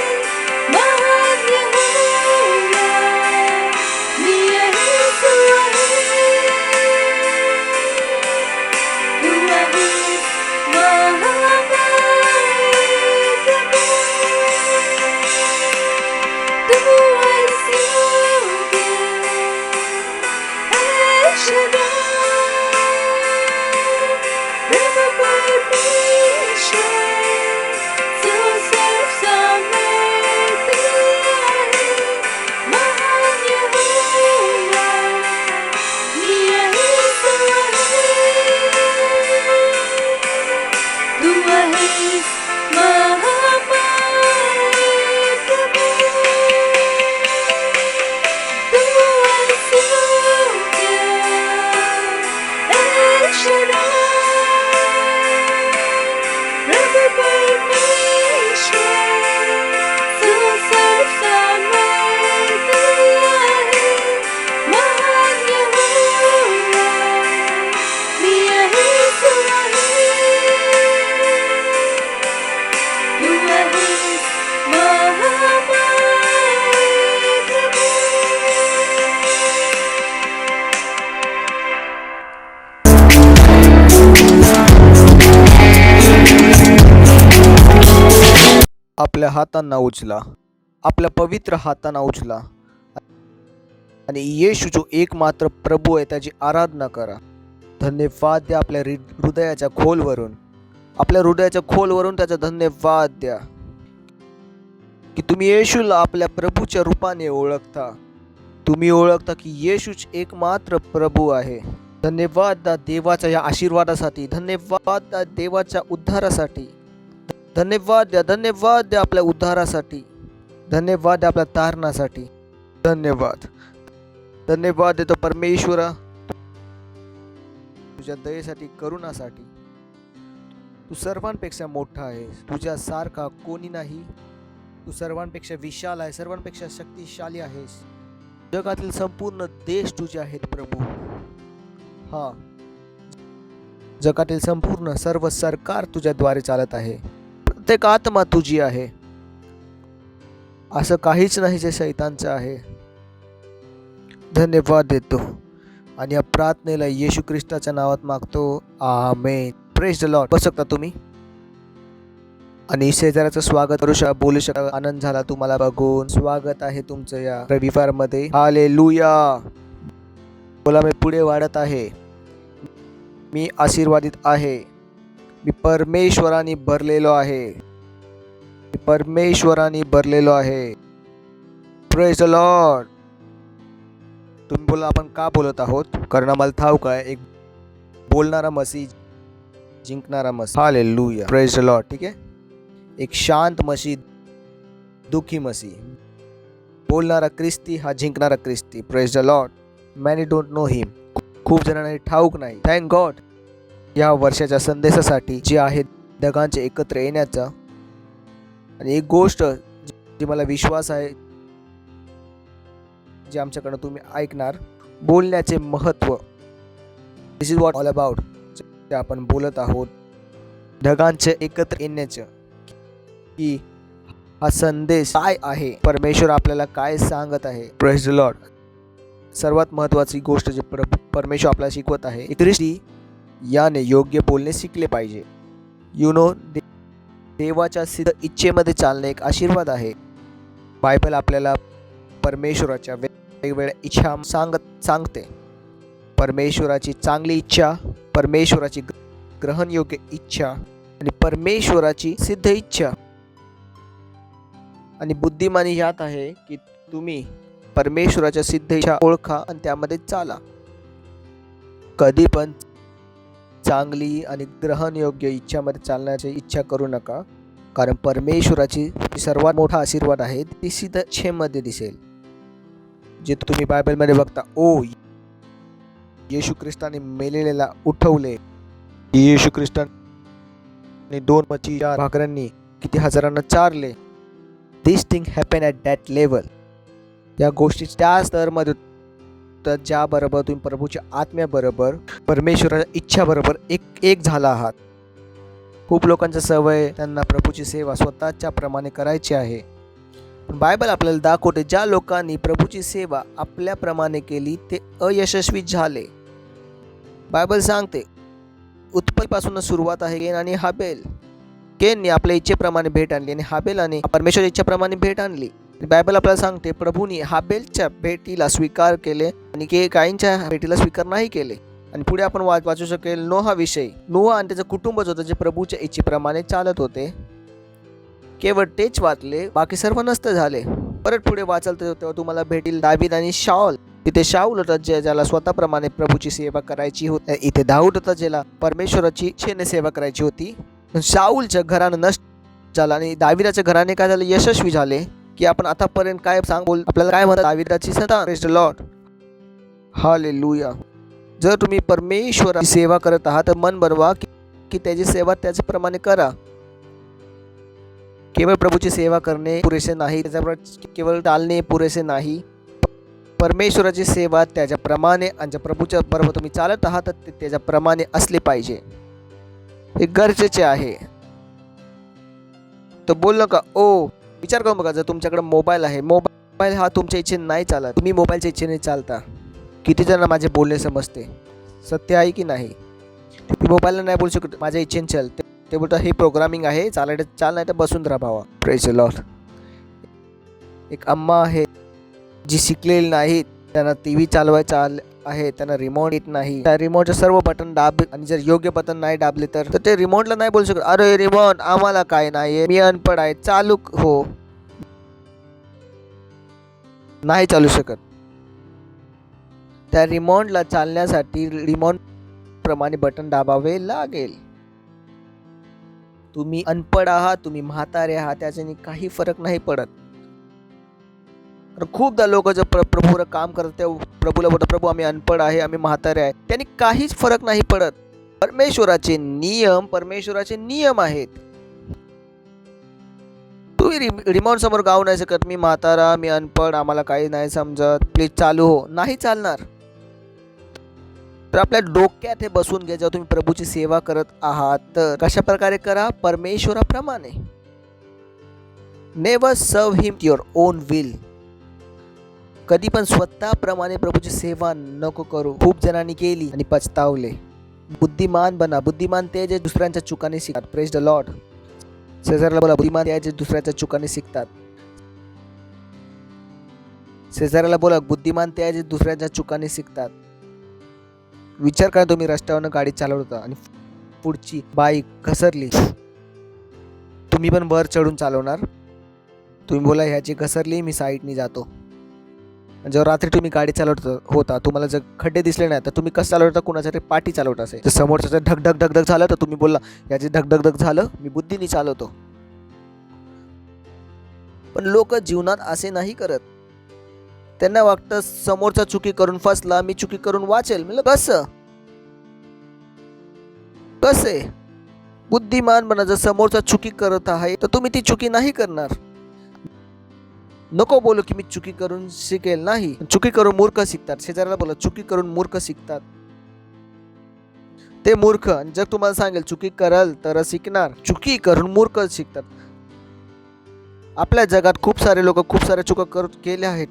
Speaker 2: महान यहोवा मी आहेस, तू आहेस महामाई प्रभू, तू आहेस
Speaker 7: आपल्या हातांना उचला, आपल्या पवित्र हातांना उचला आणि येशू जो एकमात्र प्रभू आहे त्याची आराधना करा. धन्यवाद द्या आपल्या हृदयाच्या खोलवरून, आपल्या हृदयाच्या खोलवरून त्याचा धन्यवाद द्या की तुम्ही येशूला आपल्या प्रभूच्या रूपाने ओळखता. तुम्ही ओळखता की येशूच एकमात्र प्रभू आहे. धन्यवाद द्या देवाच्या या आशीर्वादासाठी, धन्यवाद द्या देवाच्या उद्धारासाठी, धन्यवाद द्या आपल्या उद्धारासाठी, धन्यवाद द्या आपल्या तारणासाठी. धन्यवाद देतो परमेश्वरा तुझ्या दयेसाठी, करुणासाठी. तू सर्वांपेक्षा मोठा आहेस, तुझ्यासारखा कोणी नाही. तू सर्वांपेक्षा विशाल आहे, सर्वांपेक्षा शक्तिशाली आहेस. जगातील संपूर्ण देश तुझे आहेत प्रभू. हा, जगातील संपूर्ण सर्व सरकार तुझ्याद्वारे चालत आहे. प्रत्येक आत्मा तुझी आहे. असं काहीच नाही जे शैतानचं आहे. धन्यवाद देतो आणि या प्रार्थनेला येशू ख्रिस्ताच्या नावात मागतो. आमेन. Praise the Lord. बसू शकता तुम्ही आणि शेजाऱ्याचं स्वागत करू शकता, बोलू शकता. आनंद झाला तुम्हाला बघून. स्वागत आहे तुमचं या रविवार मध्ये. हालेलुया. बोला, मी पुढे वाढत आहे, मी आशीर्वादित आहे, मी परमेश्वराने भरलेलो आहे, मी परमेश्वराने भरलेलो आहे. Praise the Lord. तुम्ही बोला, आपण का बोलत आहोत? कारण आम्हाला ठाऊक आहे एक बोलणारा मसीह जिंकणारा मसीह. हालेलुया. Praise the Lord. ठीक आहे, एक शांत मसीह, दुःखी मसीह, बोलणारा ख्रिस्ती हा जिंकणारा ख्रिस्ती. Praise the Lord. Many don't know him. खूप जणांना ठाऊक नाही. थँक गॉड या वर्षाच्या संदेशासाठी जे आहे ढगांचे एकत्र येण्याचा. आणि एक गोष्ट जी मला विश्वास आहे जे आमच्याकडनं तुम्ही ऐकणार, बोलण्याचे महत्त्व. दिस इज वॉट ऑल अबाउट. जे आपण बोलत आहोत ढगांचे एकत्र येण्याचं, की हा संदेश काय आहे, परमेश्वर आपल्याला काय सांगत आहे. Praise the Lord. सर्वात महत्त्वाची गोष्ट जे परमेश्वर आपल्याला शिकवत आहे, ख्रिस्ती याने योग्य बोलणे शिकले पाहिजे. यू नो, देवाच्या सिद्ध इच्छेमध्ये चालणे एक आशीर्वाद आहे. बायबल आपल्याला परमेश्वराच्या वेगवेगळ्या इच्छा सांगते. परमेश्वराची चांगली इच्छा, परमेश्वराची ग्रहणयोग्य इच्छा आणि परमेश्वराची सिद्ध इच्छा. आणि बुद्धिमानी यात आहे की तुम्ही परमेश्वराच्या सिद्ध इच्छा ओळखा आणि त्यामध्ये चाला. कधी पण चांगली आणि ग्रहणयोग्य इच्छामध्ये चालण्याची इच्छा करू नका, कारण परमेश्वराची सर्वात मोठा आशीर्वाद आहे ती सिद्ध इच्छेमध्ये दिसेल. जे तुम्ही बायबलमध्ये बघता, ओ येशू ख्रिस्ताने मेलेल्याला उठवले, येशू ख्रिस्ताने 2 मच्छी 4 भाकऱ्यांनी किती हजारांना चारले. This thing happen at that level. या गोष्टी त्या स्तरामध्ये तर ज्याबरोबर तुम्ही प्रभूच्या आत्म्याबरोबर, परमेश्वराच्या इच्छाबरोबर एक झाला आहात. खूप लोकांच्या सवय त्यांना प्रभूची सेवा स्वतःच्या प्रमाणे करायची आहे. पण बायबल आपल्याला दाखवते ज्या लोकांनी प्रभूची सेवा आपल्याप्रमाणे केली ते अयशस्वी झाले. बायबल सांगते उत्पत्तीपासून सुरुवात आहे केन आणि हाबेल. केनने आपल्या इच्छेप्रमाणे भेट आणली आणि हाबेलाने परमेश्वराच्या इच्छेप्रमाणे भेट आणली. बायबल आपल्याला सांगते प्रभूने हाबेलच्या भेटीला स्वीकार केले आणि काहींच्या भेटीला स्वीकार नाही केले. आणि पुढे आपण वाचू शकेल नोहा विषयी. नोहा आणि त्याचं कुटुंबच होतं जे प्रभूच्या इच्छेप्रमाणे चालत होते. केवळ तेच वाचले, बाकी सर्व नष्ट झाले. परत पुढे वाचाल तेव्हा तुम्हाला भेटील दावीद आणि शाऊल. तिथे शाऊल होता ज्याला स्वतःप्रमाणे प्रभूची सेवा करायची होती. इथे दाऊद होता ज्याला परमेश्वराची इच्छेने सेवा करायची होती. शाऊलच्या घरानं नष्ट झाला आणि दाविदाच्या घराने काय झालं, यशस्वी झाले. की आपण आतापर्यंत काय आपल्याला काय म्हणतात, दाविदाची संतान. Praise the Lord. हालेलुया. जर तुम्ही परमेश्वराची सेवा करत आहात तर मन बनवा की त्याची सेवा त्याच्याप्रमाणे करा. केवळ प्रभूची सेवा करणे पुरेसे नाही, त्याच्याबरोबर केवळ चालणे पुरेसे नाही. परमेश्वराची सेवा त्याच्याप्रमाणे आणि ज्या प्रभूच्या बरोबर तुम्ही चालत आहात ते त्याच्याप्रमाणे असले पाहिजे. हे गरजेचे आहे. तर बोललो का, ओ विचार करून बघा, जर तुमच्याकडे मोबाईल आहे, मोबाईल हा तुमच्या इच्छेने नाही चालत, तुम्ही मोबाईलच्या इच्छेने चालता. किती जणांना माझे बोलणे समजते, सत्य आहे की नाही? तुम्ही मोबाईलला नाही बोलू शकत माझ्या इच्छेने चल, ते बोलतात हे प्रोग्रामिंग आहे, चालायचं चाल, नाही तर बसून राहा भावा. Praise the Lord. एक अम्मा आहे जी शिकलेली नाही, त्यांना टीव्ही चालवायचा आहे, त्यांना रिमोट येत नाही. त्या रिमोटचे सर्व बटन दाब आणि जर योग्य बटन नाही दाबले तर ते रिमोटला नाही बोलू शकत, अरे रिमोट आम्हाला काय नाही, मी अनपढ आहे, चालू हो, नाही चालू शकत. त्या रिमोटला चालण्यासाठी रिमोट प्रमाणे बटन दाबावे लागेल. तुम्ही अनपढ आहात, तुम्ही म्हातारे आहात, त्याच्याने काही फरक नाही पडत. खूपदा लोक जर प्रभूवर काम करतात तेव्हा प्रभूला बोलतात, प्रभू आम्ही अनपढ आहे, आम्ही म्हातारे आहे, त्यांनी काहीच फरक नाही पडत. परमेश्वराचे नियम आहेत. तुम्ही रिमोट समोर गाऊ नाही शकत, मी म्हातारा, मी अनपढ, आम्हाला काही नाही समजत, प्लीज चालू हो, नाही चालणार. तर आपल्या डोक्यात हे बसून घ्या, जेव्हा तुम्ही प्रभूची सेवा करत आहात तर कशा प्रकारे करा, परमेश्वराप्रमाणे. नेव्हर सर्व हिम युअर ओन विल. कधी पण स्वतःप्रमाणे प्रभूची सेवा नको करू. खूप जणांनी केली आणि पछतावले. बुद्धिमान बना. बुद्धिमान ते जे दुसऱ्यांच्या चुकाने शिकतात. Praise the Lord. शेजाऱ्याला बोला, बुद्धिमान ते जे दुसऱ्यांच्या चुकाने शिकतात. शेजाऱ्याला बोला, बुद्धिमान ते जे दुसऱ्यांच्या चुकाने शिकतात. विचार करा, तुम्ही रस्त्यावरनं गाडी चालवत होता आणि पुढची बाईक घसरली, तुम्ही पण वर चढून चालवणार? तुम्ही बोला ह्याची घसरली, मी साईडनी जातो. जेव्हा रात्री तुम्ही गाडी चालवत होता, तुम्हाला जर खड्डे दिसले नाही तर तुम्ही कसं चालवत होता, कुणाच्या तरी पाठी चालवत असेल, तर समोरचं ढगढग ढगढग झालं तर तुम्ही बोलला याचे ढगढग झालं, मी बुद्धीने चालवतो. पण लोक जीवनात असे नाही करत. त्यांना वाटतं समोरचा चुकी करून फसला, मी चुकी करून वाचेल. म्हणलं कसे? बुद्धिमान बना. जर समोरचा चुकी करत आहे तर तुम्ही ती चुकी नाही करणार. नको बोलू की मी चुकी करून शिकेल, नाही. चुकी करून मूर्ख शिकतात. शेजाऱ्याला बोला, चुकी करून मूर्ख शिकतात. ते मूर्ख. जर तुम्हाला सांगेल चुकी कराल तर शिकणार, चुकी करून मूर्ख शिकतात. आपल्या जगात खूप सारे लोक खूप साऱ्या चुका केल्या आहेत,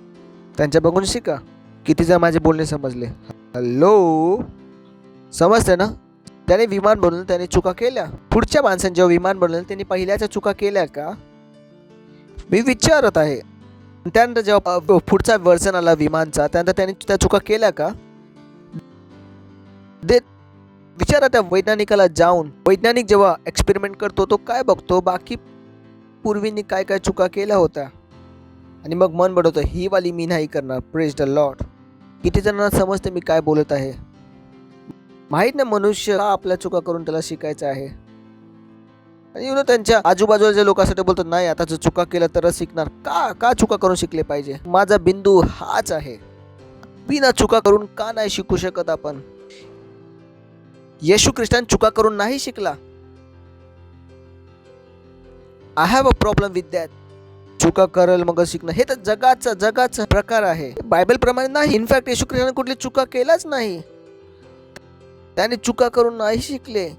Speaker 7: त्यांच्या बघून शिका. किती जण माझे बोलणे समजले? हॅलो, समजते ना? त्याने विमान बनवलं, त्याने चुका केल्या. पुढच्या माणसाने जेव्हा विमान बनवलं त्यांनी पहिल्याच्या चुका केल्या का? मी विचारत आहे. त्यानंतर जेव्हा पुढचा वर्जन आला विमानचा, त्यानंतर त्यांनी त्या चुका केल्या का? विचारा त्या वैज्ञानिकाला जाऊन. वैज्ञानिक जेव्हा एक्सपेरिमेंट करतो तो काय बघतो, बाकी पूर्वींनी काय काय चुका केल्या होत्या, आणि मग मन बनवतो ही वाली मी नाही करणार. Praise the Lord. किती जणांना समजते मी काय बोलत आहे? माहीत नाही मनुष्य का आपल्या चुका करून त्याला शिकायचं आहे. आणि त्यांच्या आजूबाजूला जे लोकांसाठी बोलतात, नाही आता जर चुका केलं तरच शिकणार. का चुका करून शिकले पाहिजे? माझा बिंदू हाच आहे, बिना चुका करून का नाही शिकू शकत आपण? येशू ख्रिस्तान चुका करून नाही शिकला. I have a problem with that. चुका करेल मग शिकणं, हे तर जगाचा प्रकार आहे, बायबल प्रमाणे नाही. इनफॅक्ट येशू ख्रिस्ताने कुठली चुका केलाच नाही. त्याने चुका करून नाही शिकले,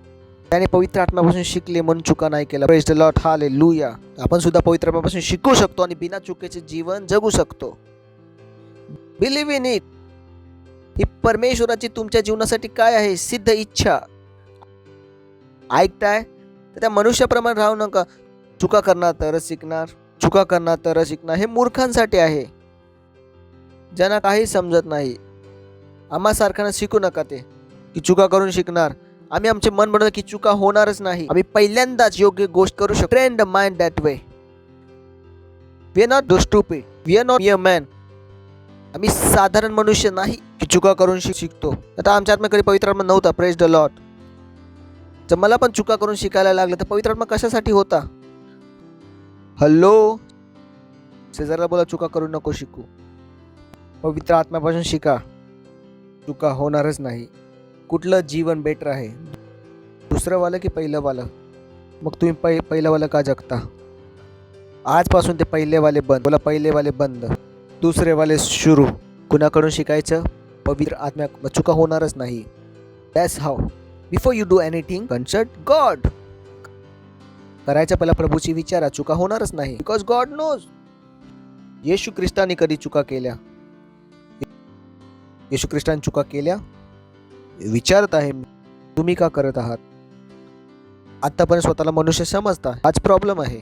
Speaker 7: त्याने पवित्र आत्म्यापासून शिकले म्हणून चुका नाही केला. Praise the Lord. हालेलुया. आपण सुद्धा पवित्र आत्म्यापासून शिकू शकतो आणि बिना चुकीचे जीवन जगू शकतो. Believe in it. ही परमेश्वराची तुमच्या जीवनासाठी काय आहे सिद्ध इच्छा. ऐकताय तर त्या मनुष्याप्रमाणे राहू नका. चुका करणार तरच शिकणार, चुका करणार तरच शिकणार. हे मूर्खांसाठी आहे, ज्यांना काही समजत नाही. आम्हा सारख्यांना शिकू नका ते की चुका करून शिकणार. आम्ही आमचे मन बनवतो की चुका होणारच नाही. आम्ही पहिल्यांदाच योग्य गोष्ट करू शकतो. Train the mind that way. We are not stupid, we are not mere man. आम्ही साधारण मनुष्य नाही की चुका करून शिकतो. आता आमच्या आत्म्याकडे पवित्र आत्मा नव्हता. Praise the Lord. जर मला पण चुका करून शिकायला लागलं तर पवित्र आत्मा कशासाठी होता? हॅलो, शेजाऱ्याला बोला, चुका करून नको शिकू, पवित्र आत्म्यापासून शिका. चुका होणारच नाही. कुठलं जीवन बेटर आहे, दुसरं वालं की पहिलं वालं? मग तुम्ही पहिलं वालं का जगता? आजपासून ते पहिले वाले बंद. बोला, पहिले वाले बंद, दुसरे वाले सुरू. कुणाकडून शिकायचं? पवित्र आत्म्या. चुका होणारच नाही. That's how. Before you do anything consult God. करायच्या पहिला प्रभूची विचारा, चुका होणारच नाही. Because God knows. येशू ख्रिस्ताने कधी चुका केल्या? येशू ख्रिस्ताने चुका केल्या? विचारत आहे तुम्ही का करत आहात? आतापर्यंत स्वतःला मनुष्य समजता, हाच प्रॉब्लेम आहे.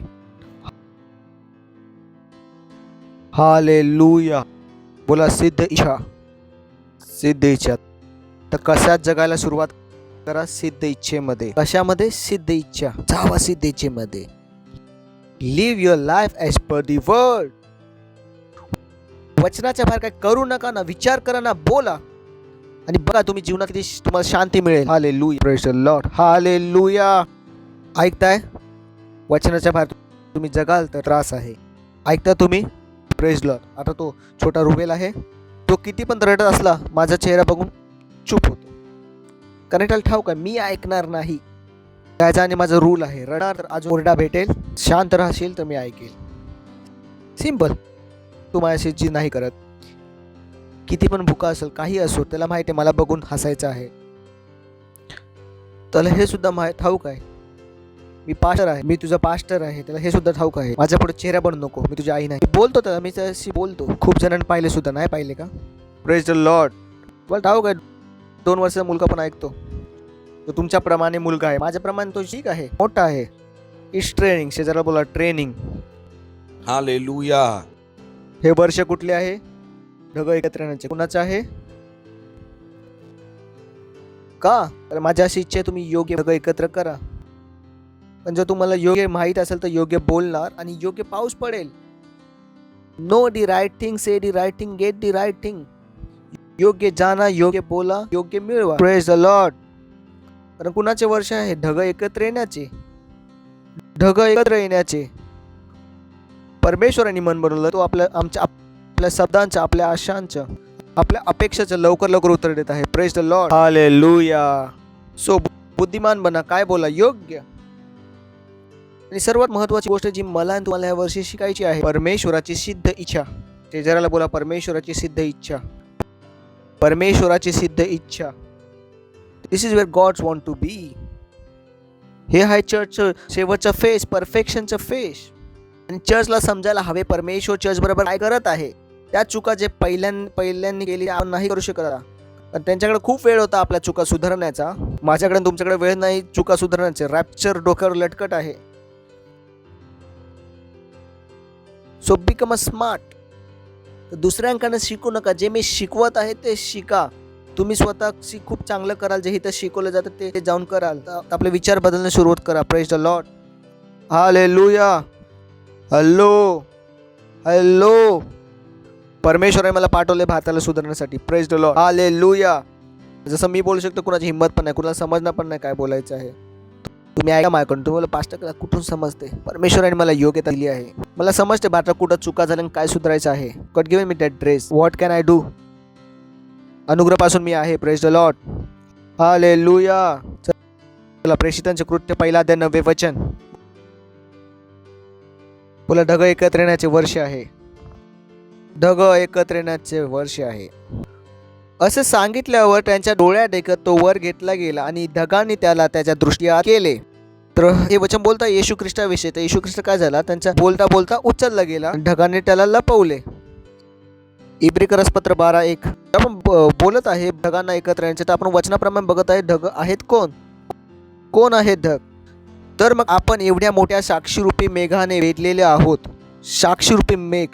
Speaker 7: हालेलुया. बोला सिद्ध इच्छा. सिद्ध इच्छा. तर कशा जगायला सुरुवात करा? सिद्ध इच्छेमध्ये. कशामध्ये? सिद्ध इच्छा. जावा सिद्ध इच्छेमध्ये. Live your life as per the word. वचनाच्या बाहेर काय करू नका ना, विचार करा ना, बोला आणि बघा तुम्ही जीवनात किती तुम्हाला शांती मिळेल. Hallelujah. Praise the Lord. Hallelujah. ऐकताय? वचनाच्या बाहेर तुम्ही जगाल तर त्रास आहे. ऐकता तुम्ही? Praise Lord. आता तो छोटा रुबेल आहे, तो किती पण रडत असला माझा चेहरा बघून चूप होतो, कारण त्याला ठाऊक आहे मी ऐकणार नाही. त्याचा आणि माझा रूल आहे, रडणार तर अजून ओरडा भेटेल, शांत राहशील तर मी ऐकेल. सिंपल. तू माझ्याशी जी नाही करत, किती पण भुका असेल, काही असो, त्याला माहिती आहे मला बघून हसायचं आहे. त्याला हे सुद्धा ठाऊक आहे मी पास्टर आहे, मी तुझा पास्टर आहे. त्याला हे सुद्धा ठाऊक आहे माझ्या पुढे चेहरा पण नको, मी तुझी आई नाही. मी बोलतो त्याला, मी त्याशी बोलतो. खूप जणांनी पाहिले सुद्धा, नाही पाहिले का? Praise the Lord. मला ठाऊक आहे 2 वर्षाचा मुलगा पण ऐकतो. तो तुमच्याप्रमाणे मुलगा आहे, माझ्याप्रमाणे तो ठीक आहे, मोठा आहे. It's training. शेजारला बोला ट्रेनिंग.
Speaker 1: हालेलुया.
Speaker 7: हे वर्ष कुठले आहे? ढग एकत्र येण्याचे. कुणाचं आहे? का? तर माझी अशी इच्छा आहे तुम्ही योग्य ढग एकत्र करा. पण जर तुम्हाला योग्य माहीत असेल तर योग्य बोलणार आणि योग्य पाऊस पडेल. Know the right thing, say the right thing, get the right thing. योग्य जाणा, योग्य बोला, योग्य मिळवा. Praise the lord. कारण कुणाचे वर्ष आहे? ढग एकत्र येण्याचे. ढग एकत्र येण्याचे. परमेश्वरांनी मन बनवलं, तो आपल्या शब्दांचं, आपल्या आशांचं, आपल्या अपेक्षाचं लवकर उत्तर देत आहे. Praise the Lord. Hallelujah. So बुद्धिमान बना, काय बोला योग्य. आणि सर्वात महत्त्वाची गोष्ट जी मला आणि तुम्हाला या वर्षी शिकायची आहे, परमेश्वराची सिद्ध इच्छा. ते जराला बोला परमेश्वराची सिद्ध इच्छा. परमेश्वराची सिद्ध इच्छा. This is where God's want to be. हे आहे चर्चचं शेवटचं फेस, परफेक्शनचं फेस. आणि चर्चला समजायला हवे परमेश्वर चर्च बरोबर काय करत आहे. त्या चुका जे पहिल्यांनी केली आपण नाही करू शकत. पण त्यांच्याकडे खूप वेळ होता आपल्या चुका सुधारण्याचा. माझ्याकडे तुमच्याकडे वेळ नाही चुका सुधारण्याचे. रॅप्चर डोक्यावर लटकट आहे. So become a smart. दुसऱ्यांकडनं शिकू नका. जे मी शिकवत आहे ते शिका. तुम्ही स्वतः खूप चांगलं कराल. जे इथं शिकवलं जातं ते जाऊन कराल तर आपले विचार बदलण्यास सुरुवात करा. Praise the Lord. Hallelujah. Hello hello. परमेश्वराने मला पाठवले भारताला सुधारण्यासाठी. Praise the Lord. हालेलुया. जसं मी बोलू शकतो, कुणाची हिंमत पण नाही, कुणाला समजणार पण नाही काय बोलायचं आहे. तुम्ही ऐका माझ्याकडून. तुम्हाला पास्टर कुठून समजते? परमेश्वराने मला योग्यता दिली आहे. मला समजते भारतात कुठं चुका झाल्या काय सुधारायचं आहे. God given me that dress. What can I do? अनुग्रहापासून मी आहे. Praise the Lord. हालेलुया. चला प्रेषितांचे कृत्य 1 अध्याय 9 वचन. बोला ढग एकत्र येण्याचे वर्ष आहे. ढग एकत्र येण्याचे वर्ष आहे. असे सांगितल्यावर त्यांच्या डोळ्यात देखत तो वर घेतला गेला आणि ढगांनी त्याला त्याच्या दृष्टीआत केले. तर हे वचन बोलता येशू ख्रिस्ताविषयी. तर येशू ख्रिस्त काय झाला? त्यांच्या बोलता बोलता उचलला गेला, ढगांनी त्याला लपवले. इब्रिकरसपत्र 12:1. आपण बोलत आहे ढगांना एकत्र येण्याचे, तर आपण वचनाप्रमाणे बघत आहे ढग आहेत कोण? कोण आहेत ढग? तर मग आपण एवढ्या मोठ्या साक्षीरूपी मेघाने वेढलेले आहोत. साक्षीरूपी मेघ.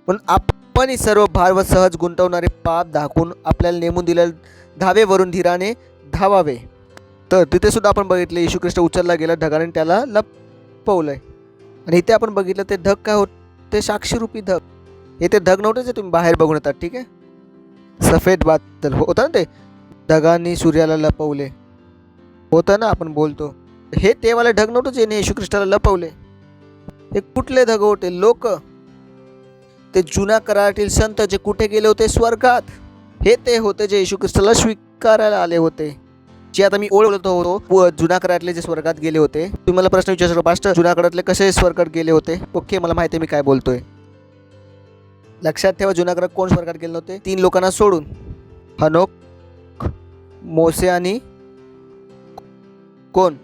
Speaker 7: पण आपण सर्व भार व सहज गुंतवणारे पाप दाखवून आपल्याला नेमून दिलेल्या धावेवरून धीराने धावावे. तर तिथे सुद्धा आपण बघितले येशू ख्रिस्त उचलला गेला, ढगाने त्याला लपवलंय. आणि इथे आपण बघितलं ते ढग काय होत? ते साक्षीरूपी ढग. हे ते ढग नव्हते जे तुम्ही बाहेर बघून येतात, ठीक आहे. सफेद बादल होतं ना, ते ढगांनी सूर्याला लपवले होतं ना, आपण बोलतो. हे तेवाले ढग नव्हतं जे येशू ख्रिस्ताला लपवले. हे कुठले ढग होते? लोक. ते जुन्या करारातील संत जे कुठे गेले होते? स्वर्गात. हे ते होते जे येशू ख्रिस्ताला स्वीकारायला आले होते. जे आता मी बोलत होतो जुन्या करारातले जे स्वर्गात गेले होते. तुम्ही मला प्रश्न विचारला, पास्टर जुन्या करारातले कसे स्वर्गात गेले होते? ओके, मला माहिती आहे मी काय बोलतोय. लक्षात ठेवा, जुन्या करारात कोण स्वर्गात गेले नव्हते? 3 लोकांना सोडून. हनोक, मोसे आणि कोण?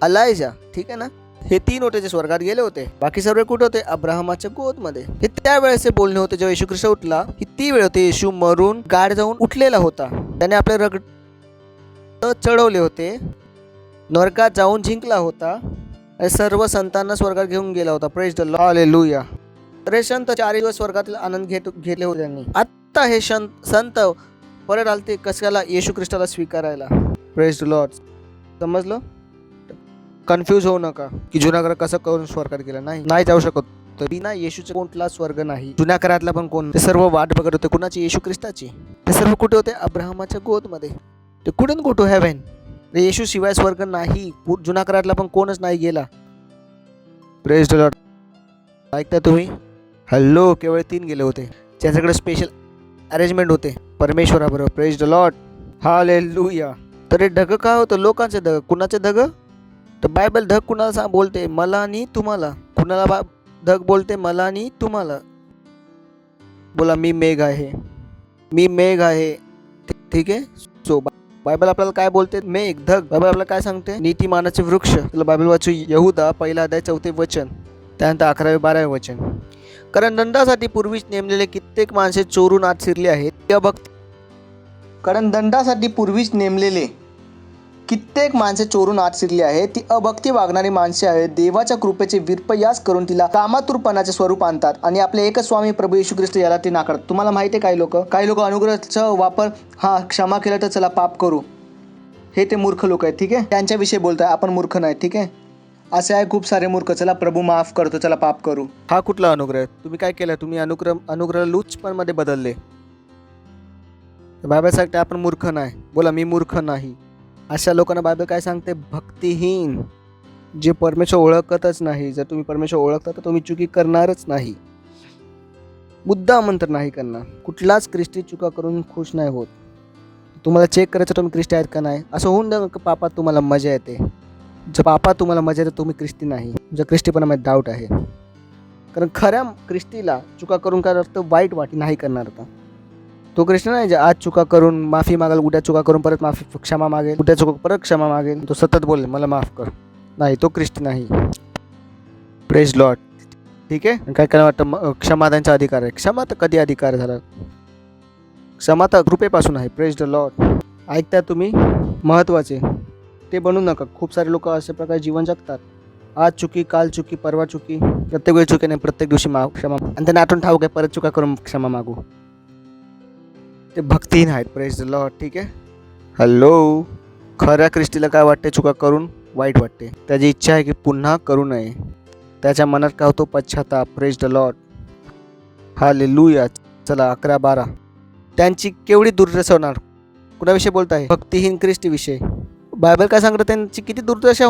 Speaker 7: अलायजा. ठीक आहे ना. हे 3 होते जे स्वर्गात गेले होते. बाकी सर्व कुठे होते? अब्राहमाच्या गोदमध्ये. हे त्यावेळेस बोलणे होते जेव्हा येशू ख्रिस्त उठला. ही ती वेळ होती येशू मरून गाड जाऊन उठलेला होता. त्याने आपले रक्त चढवले होते नरकात जाऊन जिंकला होता आणि सर्व संतांना स्वर्गात घेऊन गेला होता. Praise the Lord, hallelujah. तर हे संत 4 दिवस स्वर्गातील आनंद घेतले होते त्यांनी. आत्ता हे संत परत आलते कशाला? येशू ख्रिस्ताला स्वीकारायला. Praise the Lord. समजलं? कन्फ्यूज होऊ नका की जुना करार कसं करून स्वर्गात गेला. नाही जाऊ शकत. तर बिना येशूचा कोणता स्वर्ग नाही. जुन्या करारातला पण कोण? ते सर्व वाट बघत होते कुणाची? येशू ख्रिस्ताची. ते सर्व कुठे होते? अब्राहमाच्या गोदमध्ये. ते कुठून गो टू हेवन. येशू शिवाय स्वर्ग नाही. जुना करारातला पण कोणच नाही गेला. Praise the Lord. ऐकता तुम्ही? हॅलो. केवळ 3 गेले होते ज्याच्याकडे स्पेशल अरेंजमेंट होते परमेश्वराबरोबर. Praise the Lord, hallelujah. तर हे ढग काय होतं? लोकांचे ढग. कुणाचे ढग? तर बायबल ढग कुणाला बोलते? मला आणि तुम्हाला. कुणाला ढग बोलते? मला आणि तुम्हाला. बोला, मी मेघ आहे. मी मेघ आहे. ठीक आहे. सो बायबल आपल्याला काय बोलते? मेघ, ढग. बायबल आपल्याला काय सांगते? नीतिमानाचे वृक्ष. तुला बायबल वाचू. यहुदा 1 अध्याय 4 वचन, त्यानंतर 11-12 वचन. कारण दंडासाठी पूर्वीच नेमलेले कित्येक माणसे चोरून आत शिरले आहेत. कारण दंडासाठी पूर्वीच नेमलेले कित्येक माणसे चोरून आत शिरली आहेत. ती अभक्ती वागणारी माणसे आहेत. देवाच्या कृपेचे विपर्यास करून तिला कामातुरपणाचे स्वरूप आणतात आणि आपले एकच स्वामी प्रभू येशू ख्रिस्त याला ते नाकारतात. तुम्हाला माहिती आहे काही लोक अनुग्रहाचा वापर क्षमा केला तर चला पाप करू, हे ते मूर्ख लोक आहेत. ठीक आहे. त्यांच्याविषयी बोलताय. आपण मूर्ख नाही. ठीक आहे. असे आहे खूप सारे मूर्ख. चला प्रभू माफ करतो, चला पाप करू. हा कुठला अनुग्रह? तुम्ही काय केलं? तुम्ही अनुग्रह लुचपण मध्ये बदलले. बायबल सांगते आपण मूर्ख नाही. बोला, मी मूर्ख नाही. अशा लोकांना बायबल काय सांगते? भक्तिहीन, जे परमेश्वर ओळखतच नाही. जर तुम्ही परमेश्वर ओळखता तर तुम्ही चुकी करणारच नाही. मुद्दाम तर नाही करणार. कुठलाच ख्रिस्ती चुका करून खुश नाही होत. तुम्हाला चेक करायचं तुम्ही ख्रिस्ती आहेत का नाही. असं होऊन द्या की पापात तुम्हाला मजा येते. जर पापात तुम्हाला मजा येते तुम्ही ख्रिस्ती नाही. जर ख्रिस्तीपणामध्ये डाऊट आहे. कारण खऱ्या ख्रिस्तीला चुका करून काय अर्थ? वाईट वाटी नाही करणार. तो ख्रिस्ती नाही जे आज चुका करून माफी मागेल, उद्या चुका करून परत क्षमा मागेल, उद्या चुका परत क्षमा मागेल. तो सतत बोलेल मला माफ कर. नाही, तो ख्रिस्ती नाही. Praise Lord. ठीक आहे. काय काय वाटतं? क्षमा त्यांचा अधिकार आहे. क्षमा तर कधी अधिकार झाला? क्षमा तर कृपेपासून आहे. Praise the Lord. ऐकता तुम्ही? महत्त्वाचे ते बनू नका. खूप सारे लोक अशा प्रकारे जीवन जगतात. आज चुकी, काल चुकी, परवा चुकी, प्रत्येक वेळी चुकी नाही, प्रत्येक दिवशी क्षमा. आणि त्यांना आठवण ठाऊक आहे परत चुका करून क्षमा मागू. ते भक्तिहीन आहेत. Praise the Lord. ठीक आहे. हॅलो. खऱ्या ख्रिस्तीला काय वाटते? चुका करून वाईट वाटते. त्याची इच्छा आहे की पुन्हा करू नये. त्याच्या मनात काय होतो? पश्चाताप. Praise the Lord, hallelujah. चला 11-12. त्यांची केवढी दुर्दशा होणार? कुणाविषयी बोलताय? भक्तिहीन ख्रिस्तीविषयी. बायबल काय सांगतं? त्यांची किती दुर्दशा.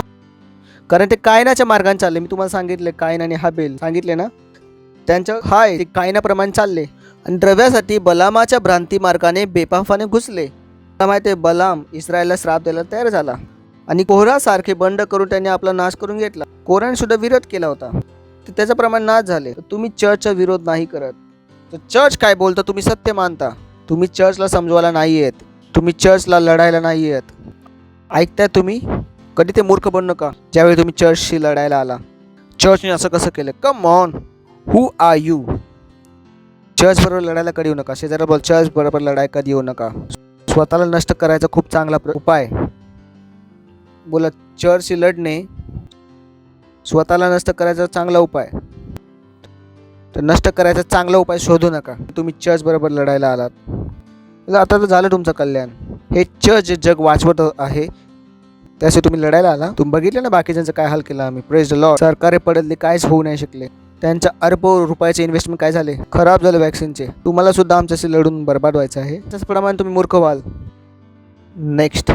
Speaker 7: कारण ते कायनाच्या मार्गाने चालले. मी तुम्हाला सांगितले कायन आणि हाबेल सांगितले ना. त्यांच्या ते कायनाप्रमाणे चालले आणि द्रव्यासाठी बलामाच्या भ्रांती मार्गाने बेपाफाने घुसले. माहिती आहे बलाम इस्रायलला श्राप द्यायला तयार झाला आणि कोरासारखे बंड करून त्यांनी आपला नाश करून घेतला. कोराने सुद्धा विरोध केला होता. तर त्याच्याप्रमाणे नाश झाले. तर तुम्ही चर्चचा विरोध नाही करत. तर चर्च काय बोलतं तुम्ही सत्य मानता. तुम्ही चर्चला समजवायला नाही येत. तुम्ही चर्चला लढायला नाही येत. ऐकताय तुम्ही? कधी ते मूर्ख बनू नका ज्यावेळी तुम्ही चर्चशी लढायला आला. चर्चने असं कसं केलं? Come on, who are you? Church बरोबर लढायला कधी येऊ नका. शेजाऱ्याला बोल, चर्च बरोबर लढाई कधी येऊ नका. स्वतःला नष्ट करायचा खूप चांगला उपाय. बोला, चर्चशी लढणे स्वतःला नष्ट करायचा चांगला उपाय. तर नष्ट करायचा चांगला उपाय शोधू नका. तुम्ही चर्च बरोबर लढायला आलात. आता तर झालं तुमचं कल्याण. हे चर्च जग वाचवत आहे त्यासाठी तुम्ही लढायला आला. तुम्ही बघितलं ना बाकीच्यांचं काय हाल केला आम्ही. Praise the Lord. सरकारी पडले काहीच होऊ नाही शकले. त्यांच्या अरब रुपयाचे इन्व्हेस्टमेंट काय झाले? खराब झाले वॅक्सिनचे. तुम्हाला सुद्धा आमच्याशी लढून बर्बाद व्हायचं आहे. त्याचप्रमाणे तुम्ही मूर्ख व्हाल. नेक्स्ट,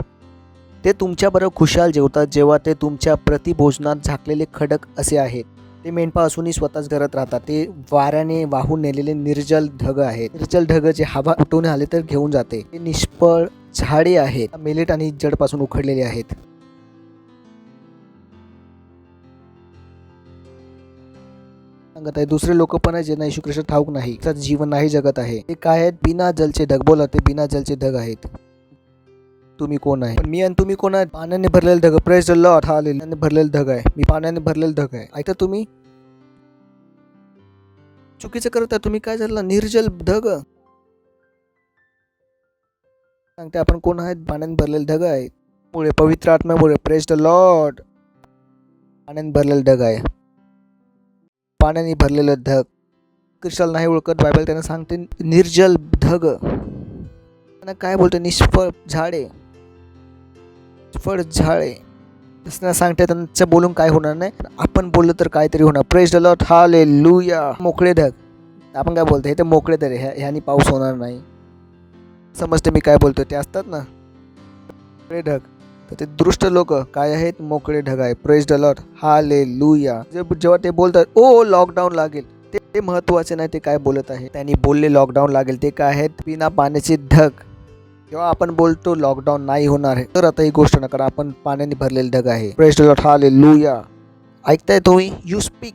Speaker 7: ते तुमच्याबरोबर खुशाल जेवतात जेव्हा ते तुमच्या प्रतिभोजनात झाकलेले खडक असे आहेत. ते मेंढपा असूनही स्वतःच घरात राहतात. ते वाऱ्याने वाहून नेलेले निर्जल ढग आहेत. निर्जल ढग जे हवा उठवून आले तर घेऊन जाते. ते निष्फळ झाडे आहेत. मेलेट आणि जडपासून उखडलेले आहेत. सांगत आहे दुसरे लोक पण आहे ज्यांना येशू ख्रिस्त ठाऊक नाही. त्याचं जीवन नाही जगत आहे. ते काय आहेत? बिना जलचे ढग. बोला, ते बिना जलचे ढग आहेत. तुम्ही कोण आहे? मी आणि तुम्ही कोण आहे? पाण्याने भरलेले ढग. Praise the Lord, hallelujah. भरलेले ढग आहे. मी पाण्याने भरलेले ढग आहे. ऐका तुम्ही चुकीचं करता. तुम्ही काय झालं? निर्जल ढग. सांगते आपण कोण आहेत? पाण्याने भरलेले ढग आहेत. मुळे पवित्र आत्म्यामुळे प्रेज द लॉर्ड पाण्याने भरलेलं ढग आहे. पाण्याने भरलेलं ढग ख्रिस्ताला नाही ओळखत. बायबल त्यांना सांगते निर्जल ढग. त्यांना काय बोलतो निष्फळ झाडे. निष्फळ झाडे त्यांना सांगते त्यांचं बोलून काय होणार नाही. आपण बोललो तर काहीतरी होणार. Praise the Lord hallelujah. मोकळे ढग आपण काय बोलतो हे ते मोकळे ढग ह्यानी पाऊस होणार नाही. समजते मी काय बोलतो ते असतात ना मोकळे ढग. तर ते दृष्ट लोक काय आहेत मोकळे ढग आहे. Praise the Lord hallelujah. जेव्हा ते बोलतात ओ लॉकडाऊन लागेल ते महत्त्वाचे नाही ते काय बोलत आहे. त्यांनी बोलले लॉकडाऊन लागेल ते काय आहेत बिना पाण्याचे ढग. जेव्हा आपण बोलतो लॉकडाऊन नाही होणार आहे तर आता ही गोष्ट नका करा. आपण पाण्याने भरलेले ढग आहे. Praise the Lord hallelujah. ऐकताय तुम्ही यू स्पीक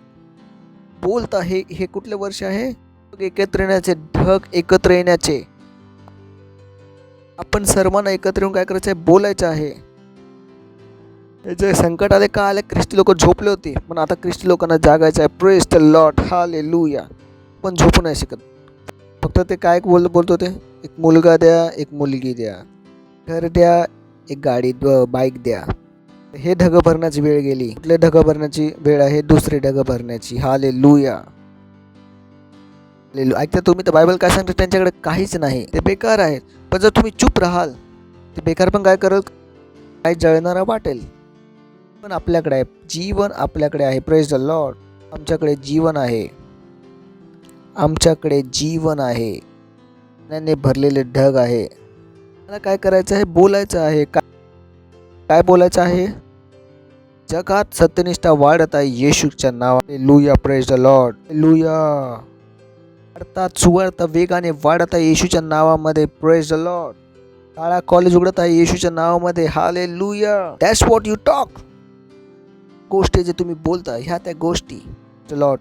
Speaker 7: बोलत आहे. हे कुठले वर्ष आहे एकत्र येण्याचे ढग एकत्र येण्याचे. आपण सर्वांना एकत्र येऊन काय करायचं आहे बोलायचं आहे. जे संकट आले का आले ख्रिस्ती लोक झोपले होते पण आता ख्रिस्ती लोकांना जागायचं आहे. Praise the Lord hallelujah. पण झोपू नाही शकत. फक्त ते काय बोलतो ते एक मुलगा द्या एक मुलगी द्या घर द्या एक गाडी बाईक द्या. हे ढग भरण्याची वेळ गेली. कुठले ढग भरण्याची वेळ आहे दुसरे ढग भरण्याची. हालेलुया. ऐकता तुम्ही तर बायबल काय सांगतो त्यांच्याकडे काहीच नाही ते बेकार आहेत. पण जर तुम्ही चूप राहाल ते बेकार पण काय करेल काय जळणारा वाटेल. पण आपल्याकडे आहे जीवन आपल्याकडे आहे. Praise the Lord. आमच्याकडे जीवन आहे. आमच्याकडे जीवन आहे. पाण्याने भरलेले ढग आहे. मला काय करायचं आहे बोलायचं आहे. काय बोलायचं आहे. जगात सत्यनिष्ठा वाढत आहे येशूच्या नावाने. लुया. Praise the Lord. लुया. अर्थात सुवार्ता वेगाने वाढत आहे येशूच्या नावामध्ये. Praise the Lord. शाळा कॉलेज उघडत आहे येशूच्या नावामध्ये. Hallelujah. That's what you talk. गोष्टी जे तुम्ही बोलता ह्या त्या गोष्टी. Lord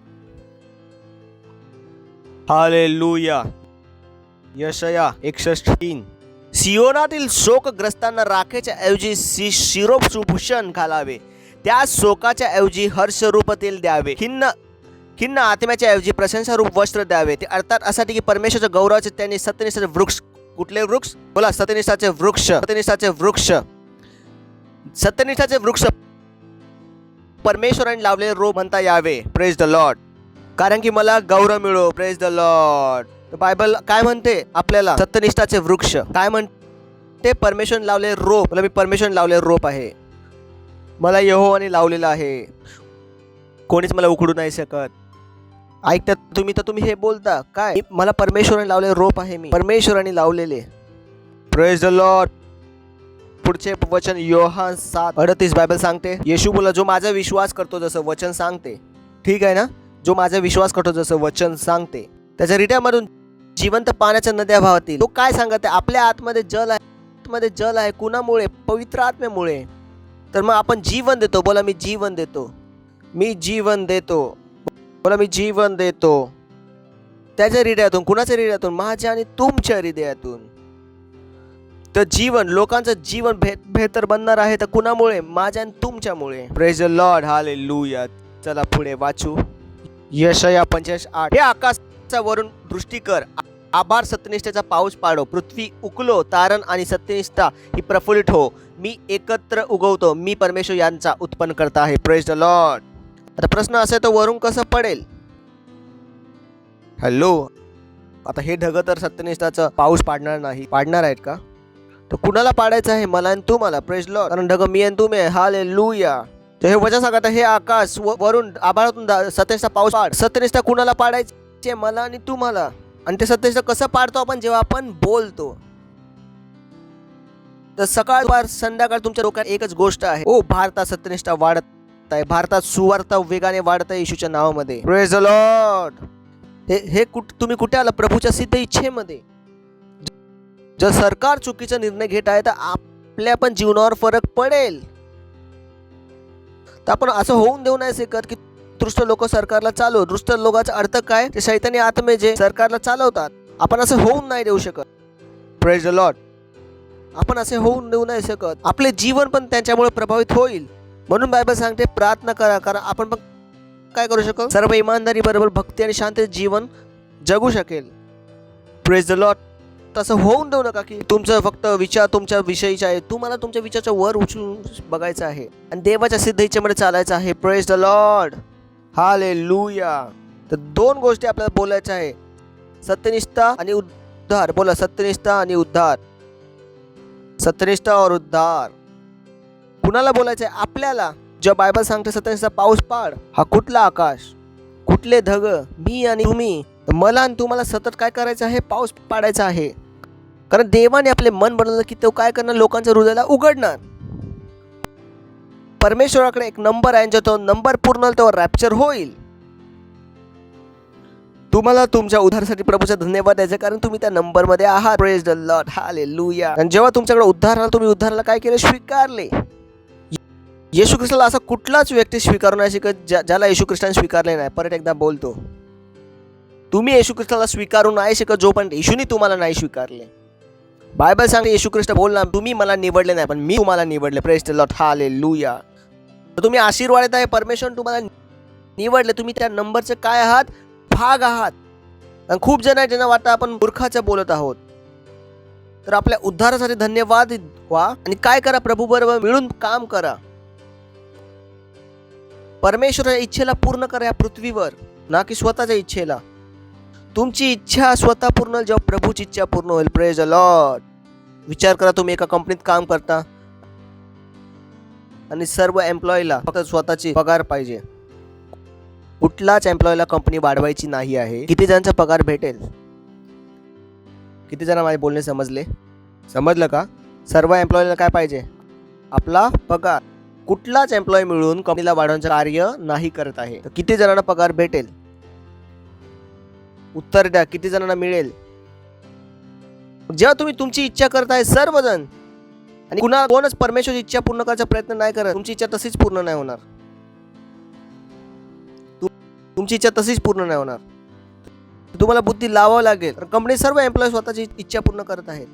Speaker 8: hallelujah. यशया 61:3. सियोनातील शोकग्रस्तांना राखेच्या ऐवजी शिरोभूषण घालावे. त्या शोकाच्या ऐवजी हर्षरूप तेल द्यावे. खिन्न आत्म्याच्या ऐवजी प्रशंसारूप वस्त्र द्यावे. ते अर्थात असाठी की परमेश्वराच्या गौरवाचे त्यांनी सत्यनिष्ठाचे वृक्ष. कुठले वृक्ष बोला. सत्यनिष्ठाचे वृक्ष. सत्यनिष्ठाचे वृक्ष. सत्यनिष्ठाचे वृक्ष परमेश्वराने लावलेले रोप म्हणता यावे. Praise the lord. कारण की मला गौरव मिळो. Praise the Lord. बायबल काय म्हणते आपल्याला सत्यनिष्ठाचे वृक्ष काय म्हणते परमेश्वराने लावलेले रोप. मला मी परमेश्वराने लावलेले रोप आहे. मला यहोवाने लावलेलं आहे. कोणीच मला उखडू नाही शकत. ऐकतात तुम्ही तर तुम्ही हे बोलता काय मला परमेश्वराने लावलेले रोप आहे. मी परमेश्वराने लावलेले. Praise the Lord. पुढचे वचन योहान 7:38 बायबल सांगते येशू बोला जो माझा विश्वास करतो जसं वचन सांगते. ठीक आहे ना. जो माझा विश्वास करतो जसं वचन सांगते त्याच्या हृदयामधून जिवंत पाण्याच्या नद्या वाहतील. तो काय सांगत आहे आपल्या आतमध्ये जल आहे. आतमध्ये जल आहे कुणामुळे पवित्र आत्म्यामुळे. तर मग आपण जीवन देतो. बोला मी जीवन देतो. मी जीवन देतो. बोला मी जीवन देतो. त्याच्या हृदयातून. कुणाच्या हृदयातून. माझ्या आणि तुमच्या हृदयातून. तर जीवन लोकांचं जीवन बेहतर बनणार आहे तर कुणामुळे माझ्या आणि तुमच्यामुळे. Praise the Lord hallelujah. चला पुढे वाचू. यशया 45:8. हे आकाशाच्या वरून दृष्टी कर. आभार सत्यनिष्ठेचा पाऊस पाडो. पृथ्वी उकलो. तारण आणि सत्यनिष्ठा ही प्रफुल्लित हो. मी एकत्र उगवतो. मी परमेश्वर यांचा उत्पन्न करता आहे. Praise the Lord. आता प्रश्न असा तो वरून कसं पडेल. हॅलो. आता हे ढग तर सत्यनिष्ठाचं पाऊस पाडणार नाही. पाडणार आहेत का. तर कुणाला पाडायचं आहे मला आणि तुम्हाला. Praise Lord. कारण ढग मी आणि तुम्ही. हालेलुया. तर हे वचन सांगत हे आकाश वरून आभाळातून सत्यनिष्ठा पाऊस पाड. सत्यनिष्ठा कुणाला पाडायचे मला आणि तुम्हाला. आणि ते सत्यनिष्ठा कसं पाडतो आपण जेव्हा आपण बोलतो. तर सकाळ संध्याकाळ तुमच्या डोक्यात एकच गोष्ट आहे. ओ भारतात सत्यनिष्ठा वाढत आहे. भारतात सुवार्ता वेगाने वाढत आहे येशूच्या नावामध्ये. Praise the Lord. हे तुम्ही कुठे आला प्रभूच्या सिद्ध इच्छेमध्ये. जर सरकार चुकीचा निर्णय घेत आहे तर आपल्या पण जीवनावर फरक पडेल. तर आपण असं होऊन देऊ नाही शकत की दृष्ट लोक सरकारला चालव. दृष्ट लोकांचा अर्थ काय ते शैतानी आत्मे जे सरकारला चालवतात. आपण असं होऊन नाही देऊ शकत. Praise the Lord. आपण असे होऊन देऊ नाही शकत. आपले जीवन पण त्यांच्यामुळे प्रभावित होईल. म्हणून बायबल सांगते प्रार्थना करा. कारण आपण पण काय करू शकतो सर्व इमानदारी बरोबर भक्ती आणि शांत जीवन जगू शकेल. Praise the Lord. फक्त असं होऊन देऊ नका की तुमचं फक्त विचार तुमच्या विषयीचा आहे. तुम्हाला तुमच्या विचाराच्या वर उचलून बघायचं आहे आणि देवाच्या सिद्ध इच्छेमध्ये चालायचं आहे. Praise the Lord, hallelujah. तर दोन गोष्टी आपल्याला बोलायच्या आहे, सत्यनिष्ठा आणि उद्धार. बोला, सत्यनिष्ठा आणि उद्धार. सत्यनिष्ठा और उद्धार कुणाला बोलायचं आहे? आपल्याला. जेव्हा बायबल सांगते सत्यनिष्ठा पाऊस पाड, हा कुठला आकाश, कुठले ढग? मी आणि तुम्ही. मला आणि तुम्हाला सतत काय करायचं आहे? पाऊस पाडायचा आहे. कारण देवाने आपले मन बनवलं की तो काय करणार? लोकांच्या हृदयाला उघडणार. परमेश्वराकडे एक नंबर आहे, जो तो नंबर पूर्ण होईल तेव्हा रॅप्चर होईल. तुम्हाला तुमच्या उद्धारासाठी प्रभूचा धन्यवाद द्यायचा, कारण तुम्ही त्या नंबरमध्ये आहात. Praise the Lord, hallelujah. आणि जेव्हा तुमच्याकडे उद्धार आला, तुम्ही उद्धाराला काय केले? स्वीकारले. येशू ख्रिस्ताला असा कुठलाच व्यक्ती स्वीकारू नाही शकत ज्याला येशू ख्रिस्ताने स्वीकारले नाही. परत एकदा बोलतो, तुम्ही येशू ख्रिस्ताला स्वीकारू नाही शकत जोपर्यंत येशूने तुम्हाला नाही स्वीकारले. बायबल सांगते येशू ख्रिस्त बोलला, तुम्ही मला निवडले नाही पण मी तुम्हाला निवडले. Praise the Lord, hallelujah. तर तुम्ही आशीर्वादित आहे. परमेश्वर तुम्हाला निवडले. तुम्ही त्या नंबरचे काय आहात? भाग आहात. आणि खूप जण आहेत ज्यांना वाटतं आपण मूर्खाचं बोलत आहोत. तर आपल्या उद्धारासाठी धन्यवाद व्हा आणि काय करा? प्रभू बरोबर मिळून काम करा. परमेश्वराच्या इच्छेला पूर्ण करा या पृथ्वीवर, ना की स्वतःच्या इच्छेला. तुमची इच्छा स्वतः पूर्ण होईल जेव्हा प्रभूची इच्छा पूर्ण होईल. Praise the Lord. विचार करा, तुम्ही एका कंपनीत काम करता आणि सर्व एम्प्लॉईला फक्त स्वतःची पगार पाहिजे. कुठलाच एम्प्लॉईला कंपनी वाढवायची नाही आहे. किती जणांचा पगार भेटेल? किती जण माझे बोलणे समजलं का? सर्व एम्प्लॉईला काय पाहिजे? आपला पगार. कुठलाच एम्प्लॉई मिळून कंपनीला वाढवण्याचं कार्य नाही करत आहे. तर किती जणांना पगार भेटेल? उत्तर द्या, किती जणांना मिळेल? जेव्हा तुम्ही तुमची इच्छा करताय सर्वजण, आणि कोणच परमेश्वराची इच्छा पूर्ण करायचा प्रयत्न नाही करत, तुमची इच्छा तशीच पूर्ण नाही होणार. तुमची इच्छा तशीच पूर्ण नाही होणार. तुम्हाला बुद्धी लावावं लागेल. कंपनी सर्व एम्प्लॉई स्वतःची इच्छा पूर्ण करत आहेत.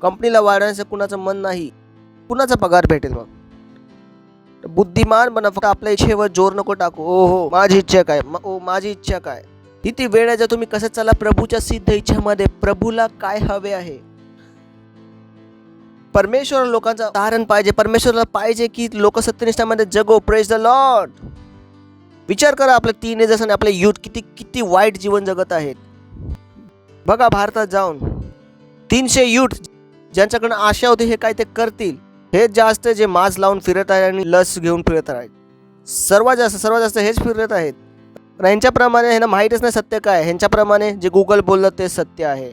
Speaker 8: कंपनीला वाढवण्याचं कुणाचं मन नाही. कुणाचा पगार भेटेल? मग बुद्धिमान बना. फक्त आपल्या इच्छेवर जोर नको टाकू. ओ हो माझी इच्छा काय, ओ माझी इच्छा काय. किती वेळ आहे तुम्ही कसं चाला प्रभूच्या सिद्ध इच्छेमध्ये. प्रभूला काय हवे आहे? परमेश्वर लोकांचा तारण पाहिजे. परमेश्वराला पाहिजे की लोक सत्यनिष्ठामध्ये जगो. Praise the Lord. विचार करा, आपले टीनेजर्स आणि आपले यूथ किती वाईट जीवन जगत आहेत. बघा भारतात जाऊन 300 यूथ ज्यांच्याकडनं आशा होती हे काय ते करतील, हे जास्त जे मास्क लावून फिरत आहे आणि लस घेऊन फिरत आहेत. सर्वात जास्त हेच फिरत आहेत. ह्यांच्याप्रमाणे ह्यांना माहीतच नाही सत्य काय. ह्यांच्याप्रमाणे जे गुगल बोललं ते सत्य आहे.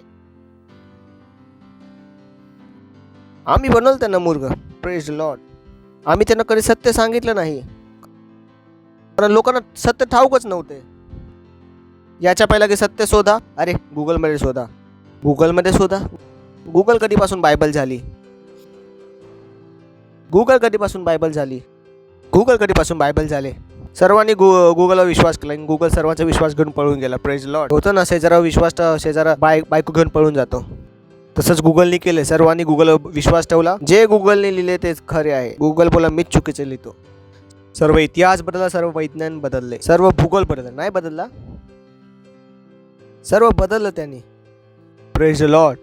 Speaker 8: आम्ही बनवलं त्यांना मूर्ख. Praise Lord. आम्ही त्यांना कधी सत्य सांगितलं नाही, कारण लोकांना सत्य ठाऊकच नव्हते. याच्या पहिला की सत्य शोधा, अरे गुगलमध्ये शोधा. गुगल कधीपासून बायबल झाली? गुगल कधीपासून बायबल झाले? सर्वांनी गुगलवर विश्वास केला. गुगल सर्वांचा विश्वास घेऊन पळून गेला. Praise Lord. होतं ना, शेजारा बायको घेऊन पळून जातो. तसंच गुगलने केले. सर्वांनी गुगलवर विश्वास ठेवला. जे गुगलने लिहिले तेच खरे आहे. गुगल बोला मीच चुकीचे लिहितो. सर्व इतिहास बदलला, सर्व वैज्ञान बदलले, सर्व भूगोल बदलला. नाही बदलला? सर्व बदललं त्यांनी. Praise the Lord.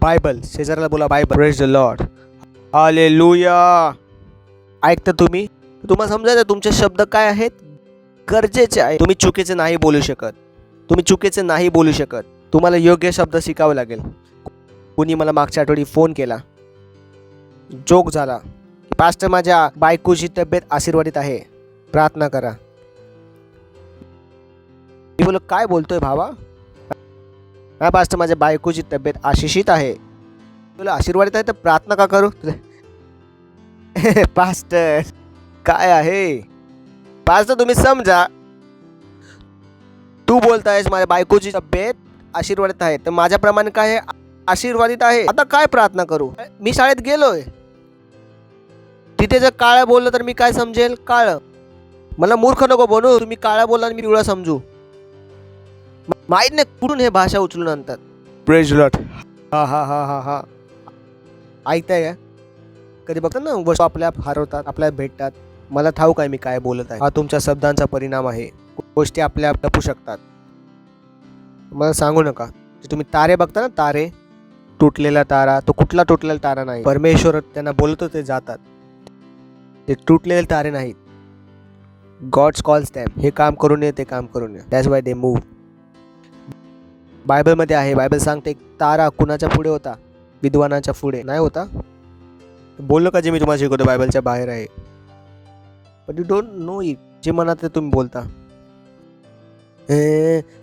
Speaker 8: बायबल. शेजाराला बोला Bible. Praise the Lord, hallelujah. ऐकता तुम्ही? तुम्हाला समजायचं तुमचे शब्द काय आहेत? गरजेचे आहे. तुम्ही चुकीचे नाही बोलू शकत. तुम्हाला योग्य शब्द शिकावे लागेल. कुणी मला मागच्या आठवडी फोन केला, जोक झाला, पास्टर माझ्या बायकोची तब्येत आशीर्वादित आहे, प्रार्थना करा. मी बोललो काय बोलतोय भावा? हा पास्टर माझ्या बायकोची तब्येत आशिषित आहे. तुला आशीर्वादित आहे तर प्रार्थना का करू? पास्टर काय आहे? पास्टर तुम्ही समजा, तू बोलतायस माझ्या बायकोची तब्येत आशीर्वादित आहे, तर माझ्याप्रमाणे काय आशीर्वादित आहे. आता काय प्रार्थना करू? मी शाळेत गेलोय, तिथे जर काळं बोललं तर मी काय समजेल? काळं. मला मूर्ख नको बनू. तुम्ही काळा बोलला आणि मी पिवळा समजू. माहित नाही कुठून हे भाषा उचलून आणतात. Praise Lord. हा ऐकताय का? कधी बघतात ना वस्तू आपल्या हरवतात, आपल्याला भेटतात. मला ठाऊक आहे मी काय बोलत आहे. हा तुमच्या शब्दांचा परिणाम आहे. गोष्टी आपल्या लपू शकतात. मला सांगू नका. तुम्ही तारे बघता ना, तारे
Speaker 7: तुटलेला तारा, तो कुठला तुटलेला तारा नाही. परमेश्वर त्यांना बोलतो ते जातात. ते तुटलेले तारे नाहीत. God's calls them. हे काम करून ये, ते काम करून ये. That's why they move. बायबलमध्ये आहे, बायबल सांगते तारा कुणाच्या पुढे होता? विद्वानाच्या पुढे नाही होता. बोललो का जे मी तुम्हाला शिकवतो बायबलच्या बाहेर आहे. But you don't know it. जे म्हणा ते तुम्ही बोलता.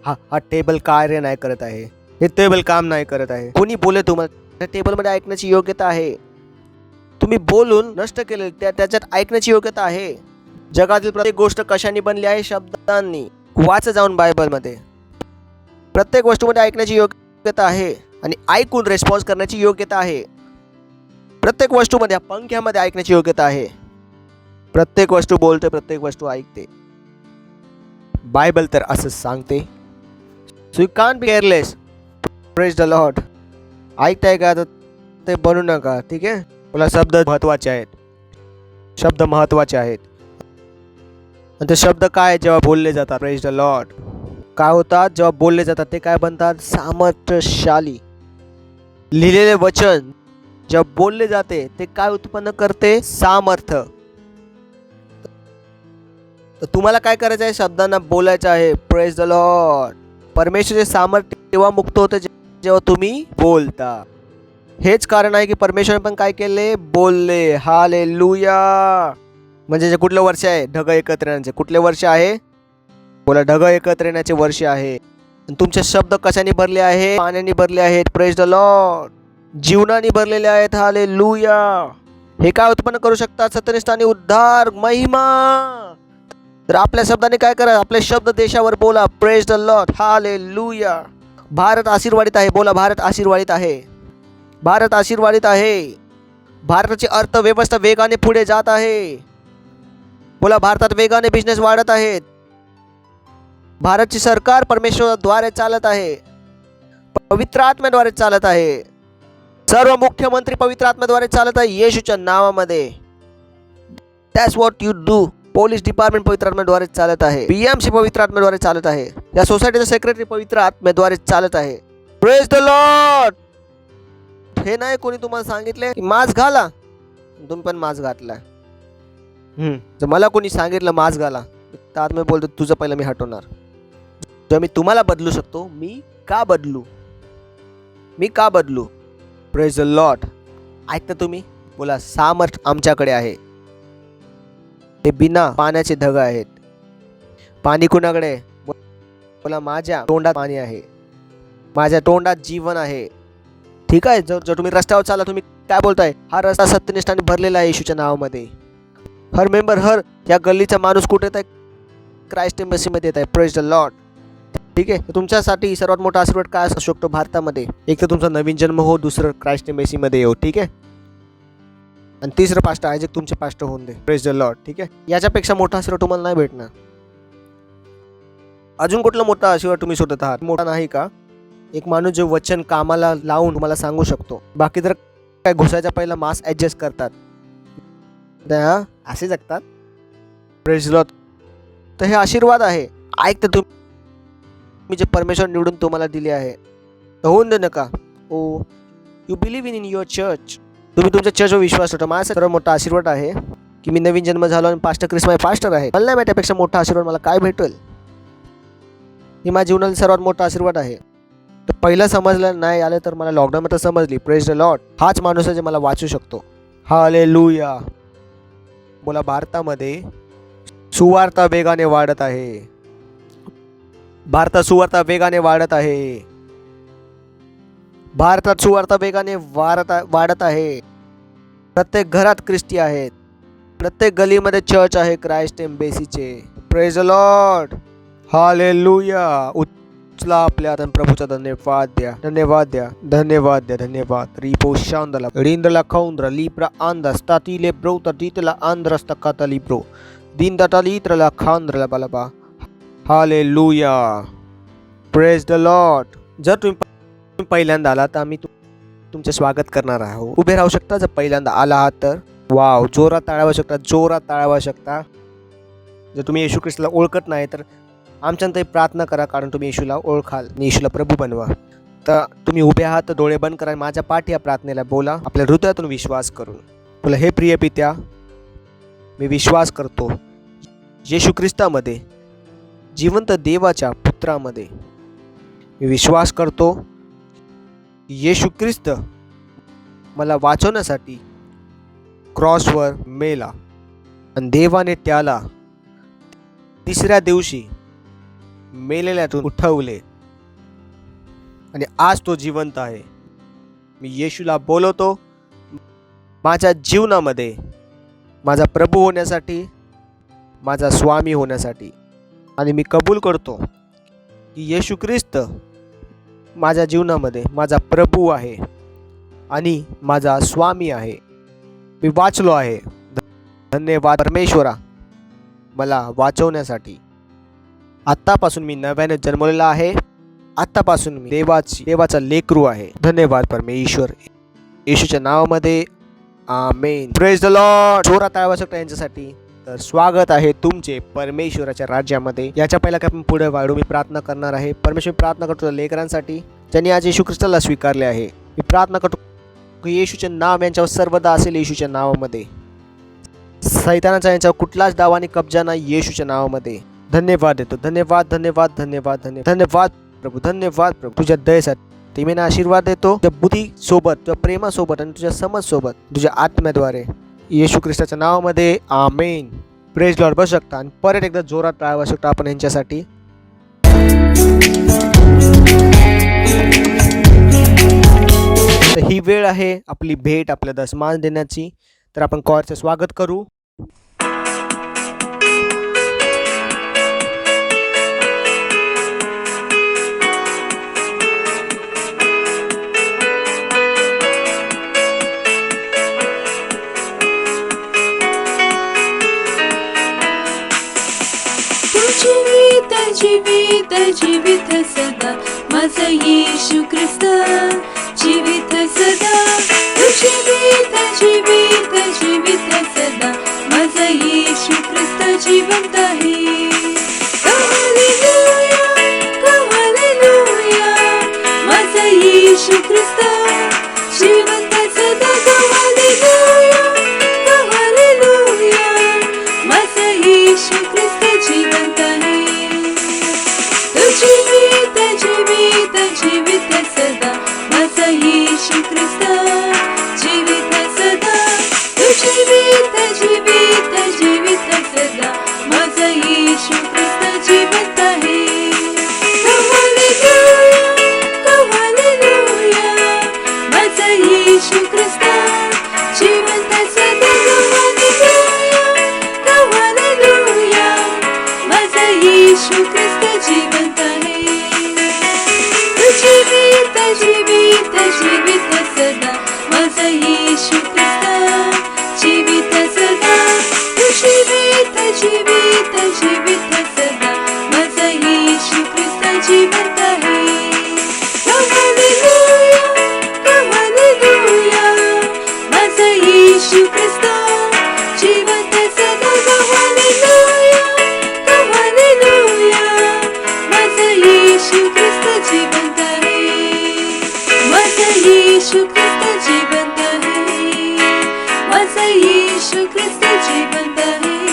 Speaker 7: हा टेबल कार्य नाही करत आहे, हे टेबल काम नाही करत आहे. कोणी बोले तुम्हाला? त्या टेबलमध्ये ऐकण्याची योग्यता आहे. तुम्ही बोलून नष्ट केले, त्याच्यात ऐकण्याची योग्यता आहे. जगातील प्रत्येक गोष्ट कशाने बनली आहे? शब्दांनी. वाचा जाऊन बायबलमध्ये. प्रत्येक गोष्टीमध्ये ऐकण्याची योग्यता आहे आणि ऐकून रिस्पॉन्स करण्याची योग्यता आहे. प्रत्येक वस्तूमध्ये, पंख्यामध्ये ऐकण्याची योग्यता आहे. प्रत्येक वस्तू बोलते, प्रत्येक वस्तू ऐकते. बायबल तर असं सांगते. So you can't be careless. Praise the Lord. ऐकताय का? तर ते बनू नका. ठीक आहे. मला शब्द महत्त्वाचे आहेत. शब्द महत्त्वाचे आहेत. आणि ते शब्द काय? जेव्हा बोलले जातात. Praise the Lord. काय होतात? जेव्हा बोलले जातात ते काय बनतात? सामर्थ्यशाली. लिहिलेले वचन जेव्हा बोलले जाते ते काय उत्पन्न करते? सामर्थ्य. तर तुम्हाला काय करायचं आहे? शब्दांना बोलायचं आहे. Praise the Lord. परमेश्वराचे सामर्थ्य तेव्हा मुक्त होते जेव्हा तुम्ही बोलता. हेच कारण आहे की परमेश्वराने पण काय केले? बोलले. हालेलुया. म्हणजे जे कुठलं वर्ष आहे? ढग एकत्र येण्याचे. कुठले वर्ष आहे? बोला, ढग एकत्र येण्याचे वर्ष आहे. तुमचे शब्द कशाने भरले आहे? पाण्याने भरले आहेत. Praise the Lord. जीवनाने भरलेले आहेत. हालेलुया. हे काय उत्पन्न करू शकतात? सत्यनिष्ठा आणि उद्धार, महिमा. तर आपल्या शब्दाने काय करा? आपले शब्द देशावर बोला. Praise the Lord. Hallelujah. Bharat आशीर्वादित आहे. बोला, भारत आशीर्वादित आहे. भारत आशीर्वादित आहे. भारताची अर्थव्यवस्था वेगाने पुढे जात आहे. बोला, भारतात वेगाने बिझनेस वाढत आहेत. भारतची सरकार परमेश्वराद्वारे चालत आहे. पवित्र आत्म्याद्वारे चालत आहे. सर्व मुख्यमंत्री पवित्र आत्म्याद्वारे चालत आहे येशूच्या नावामध्ये. That's what you do. Police department पवित्र आत्म्याद्वारे चालत आहे. पीएमसी पवित्र आत्म्याद्वारे चालत आहे. या सोसायटीचा सेक्रेटरी पवित्र आत्म्याद्वारे चालत आहे. Praise the Lord. हे नाही कोणी तुम्हाला सांगितले की मास्क घाला, तुम्ही पण मास्क घातला. जर मला कोणी सांगितलं मास्क घाला, तर आत्मा बोलतो तुझं पहिलं मी हटवणार. जर मी तुम्हाला बदलू शकतो, मी का बदलू? मी का बदलू? Praise the Lord. ऐकता तुम्ही? बोला, सामर्थ्य आमच्याकडे आहे. ते बिना पाण्याचे ढग आहेत. पाणी कुणाकडे? बोला, माझ्या तोंडात पाणी आहे. माझ्या तोंडात जीवन आहे. ठीक आहे. जर तुम्ही रस्त्यावर चालला, तुम्ही काय बोलताय? हा रस्ता सत्यनिष्ठाने भरलेला आहे येशूच्या नावामध्ये. हर मेंबर, हर या गल्लीचा माणूस कुठे येत आहे? क्राइस्ट एम्बसीमध्ये येत आहे. Praise the Lord. ठीक आहे. तुमच्यासाठी सर्वात मोठा आशीर्वाद काय असू शकतो भारतामध्ये? एक तर तुमचा नवीन जन्म हो, दुसरं क्राइस्ट एम्बसीमध्ये येऊ. ठीक आहे. आणि तिसरं पास्टर आयजॅक तुमचे पास्टर होऊन दे. Praise the Lord. ठीक आहे. याच्यापेक्षा मोठा आशीर्वाद तुम्हाला नाही भेटणार. अजून कुठला मोठा आशीर्वाद तुम्ही शोधत आहात? मोठा नाही का? एक माणूस जे वचन कामाला लावून तुम्हाला सांगू शकतो. बाकी तर काय घुसायच्या पहिला मास्क ॲडजस्ट करतात, असे जगतात. Praise the Lord. तर हे आशीर्वाद आहे. ऐकता तुम्ही जे परमेश्वर निवडून तुम्हाला दिले आहे, तर होऊन दे नका. Oh you believe in your church. तुम्ही तुमच्या चर्चवर विश्वास ठेवता. माझ्यासाठी सर्वात मोठा आशीर्वाद आहे की मी नवीन जन्म झालो आणि पास्टर क्रिस माझे पास्टर आहे. मला नाही माहिती त्यापेक्षा मोठा आशीर्वाद मला काय भेटेल. ही माझ्या जीवनातील सर्वात मोठा आशीर्वाद आहे. तर पहिला समजलं नाही आलं तर मला लॉकडाऊनमध्ये समजली. Praise the Lord. हाच माणूस आहे जे मला वाचू शकतो. हालेलुया. बोला, भारतामध्ये सुवार्ता वेगाने वाढत आहे. भारतात सुवार्ता वेगाने वाढत आहे. भारतात सुवार्ता वेगाने वाढत आहे. प्रत्येक घरात ख्रिस्ती आहेत. प्रत्येक गलीमध्ये चर्च आहे क्राइस्ट एम्बेसीचे. Praise the Lord. हालेलुया. उचला आपल्या हाताने प्रभूचा धन्यवाद द्या. धन्यवाद द्या. धन्यवाद द्या. धन्यवाद. रिपो शांदला रिंदला खौंद्रा लिप्रा आंदा स्तातिले ब्रो तटीतला आंध्र स्तकाता लिप्रो दिंदता लित्रला खांद्रला बलबा. हालेलुया. Praise the Lord. जर तुम्ही पहिल्यांदा आला तर आम्ही तुमचे स्वागत करणार आहोत. उभे राहू शकता जर पहिल्यांदा आला आहात तर. वाव. जोरात टाळावा शकता. जोरात टाळावा शकता. जर तुम्ही येशू ख्रिस्ताला ओळखत नाही तर आमच्यानंतर प्रार्थना करा, कारण तुम्ही येशूला ओळखाल आणि येशूला प्रभू बनवा.
Speaker 8: तर तुम्ही उभे आहात तर डोळे बंद करा. माझ्या पाठी या प्रार्थनेला बोला आपल्या हृदयातून विश्वास करून. बोला, हे प्रिय पित्या, मी विश्वास करतो येशू ख्रिस्तामध्ये, जिवंत देवाच्या पुत्रामध्ये. मी विश्वास करतो येशू ख्रिस्त मला वाचवण्यासाठी क्रॉसवर मेला आणि देवाने त्याला तिसऱ्या दिवशी मेलेल्यातून उठवले आणि आज तो जिवंत आहे. मी येशूला बोलवतो माझ्या जीवनामध्ये माझा प्रभू होण्यासाठी, माझा स्वामी होण्यासाठी. आणि मी कबूल करतो की येशू ख्रिस्त माझ्या जीवनामध्ये माझा प्रभू आहे आणि माझा स्वामी आहे. मी वाचलो आहे. धन्यवाद परमेश्वरा मला वाचवण्यासाठी. आत्तापासून मी नव्याने जन्मलेला आहे. आत्तापासून मी देवाचा लेकरू आहे. धन्यवाद परमेश्वर, येशूच्या नावामध्ये आमेन. Praise the Lord. जोरात आवाज शकता यांच्यासाठी. तर स्वागत आहे तुमचे परमेश्वराच्या राज्यामध्ये. याच्या पहिला की आपण पुढे वाढू, मी प्रार्थना करणार आहे. परमेश्वर, मी प्रार्थना करतो लेकरांसाठी ज्यांनी आज येशू ख्रिस्ताला स्वीकारले आहे. मी प्रार्थना करतो की येशूचे नाव यांच्यावर सर्वदा असेल. येशूच्या नावामध्ये सैतानाचा यांच्यावर कुठलाच दावा आणि कब्जा नाही. येशूच्या नावामध्ये धन्यवाद देतो. धन्यवाद धन्यवाद धन्यवाद धन्यवाद धन्यवाद प्रभू. धन्यवाद प्रभू तुझ्या दयेसाठी. मी आशीर्वाद देतो तुझ्या बुद्धीसोबत, तुझ्या प्रेमासोबत आणि तुझ्या समजसोबत, तुझ्या आत्म्याद्वारे, येशू ख्रिस्ताच्या नावामध्ये आमेन. Praise Lord. बसू शकता आणि परत एकदा जोरात टाळा वाजवू शकता आपण यांच्यासाठी. तर ही वेळ आहे आपली भेट, आपल्या दसमान देण्याची. तर आपण कॉरचं स्वागत करू.
Speaker 2: जीवित जीवित जीवित सदा माझा येशू ख्रिस्त जीवित सदा. जीवित जीवित जीवित सदा माझा येशू ख्रिस्त जिवंत आहे. हालेलुया, हालेलुया, माझा येशू ख्रिस्त जिवंत सदा. हालेलुया, हालेलुया, माझा येशू ख्रिस्त जिवंत आहे. जीवित जीवित जीवित सदा माझा येशू ख्रिस्त जीवित सदा. जीवित जीवित जीवित सदा माझा येशू ख्रिस्त जिवंत आहे. हालेलुया, हालेलुया, माझा येशू ख्रिस्त जिवंत सदा. हालेलुया, माझा येशू ख्रिस्त जिवंत आहे. जीवित जीवित जीवित सदा माझा येशू ख्रिस्त जीवित सदा. जीवित जीवित जीवित सदा माझा येशू ख्रिस्त जिवंत आहे. हालेलुया, हालेलुया, माझा येशू ख्रिस्त जिवंत सदा. हालेलुया, हालेलुया, माझा येशू ख्रिस्त जिवंत आहे. माझा येशू ख्रिस्त जिवंत आहे. माझा येशू ख्रिस्त जिवंत आहे.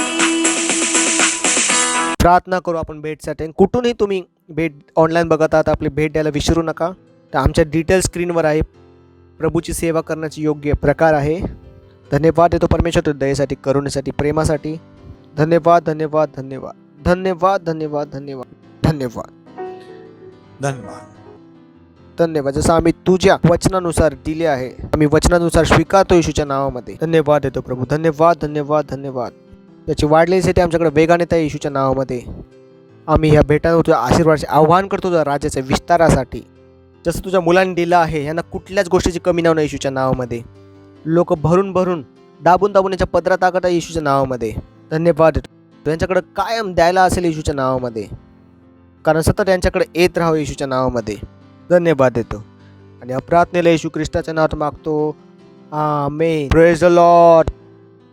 Speaker 8: प्रार्थना करू आपण भेटसाठी. कुठूनही तुम्ही भेट ऑनलाईन बघत आहात, आपली भेट द्यायला विसरू नका. तर आमच्या डिटेल स्क्रीनवर आहे. प्रभूची सेवा करण्याची योग्य प्रकार आहे. धन्यवाद देतो परमेश्वर तुझ्या दयेसाठी, करुणेसाठी, प्रेमासाठी. धन्यवाद धन्यवाद धन्यवाद धन्यवाद धन्यवाद धन्यवाद धन्यवाद
Speaker 9: धन्यवाद.
Speaker 8: धन्यवाद. जसं आम्ही तुझ्या वचनानुसार दिले आहे, आम्ही वचनानुसार स्वीकारतो येशूच्या नावामध्ये. धन्यवाद देतो प्रभू. धन्यवाद धन्यवाद धन्यवाद. याची वाढलेलीसाठी आमच्याकडे वेगाने त्या येशूच्या नावामध्ये आम्ही ह्या भेटांवर तुझ्या आशीर्वादाचे आव्हान करतो, तुझ्या राज्याच्या विस्तारासाठी. जसं तुझ्या मुलांनी दिलं आहे, यांना कुठल्याच गोष्टीची कमी नाव नाही येशूच्या नावामध्ये. लोक भरून भरून दाबून दाबून याच्या पदरात टाकत आहे येशूच्या नावामध्ये. धन्यवाद देतो. त्यांच्याकडे कायम द्यायला असेल येशूच्या नावामध्ये, कारण सतत यांच्याकडे येत राहावं येशूच्या नावामध्ये. धन्यवाद देतो आणि या प्रार्थनेला येशू ख्रिस्ताच्या नावात मागतो. आमेन. Praise the Lord.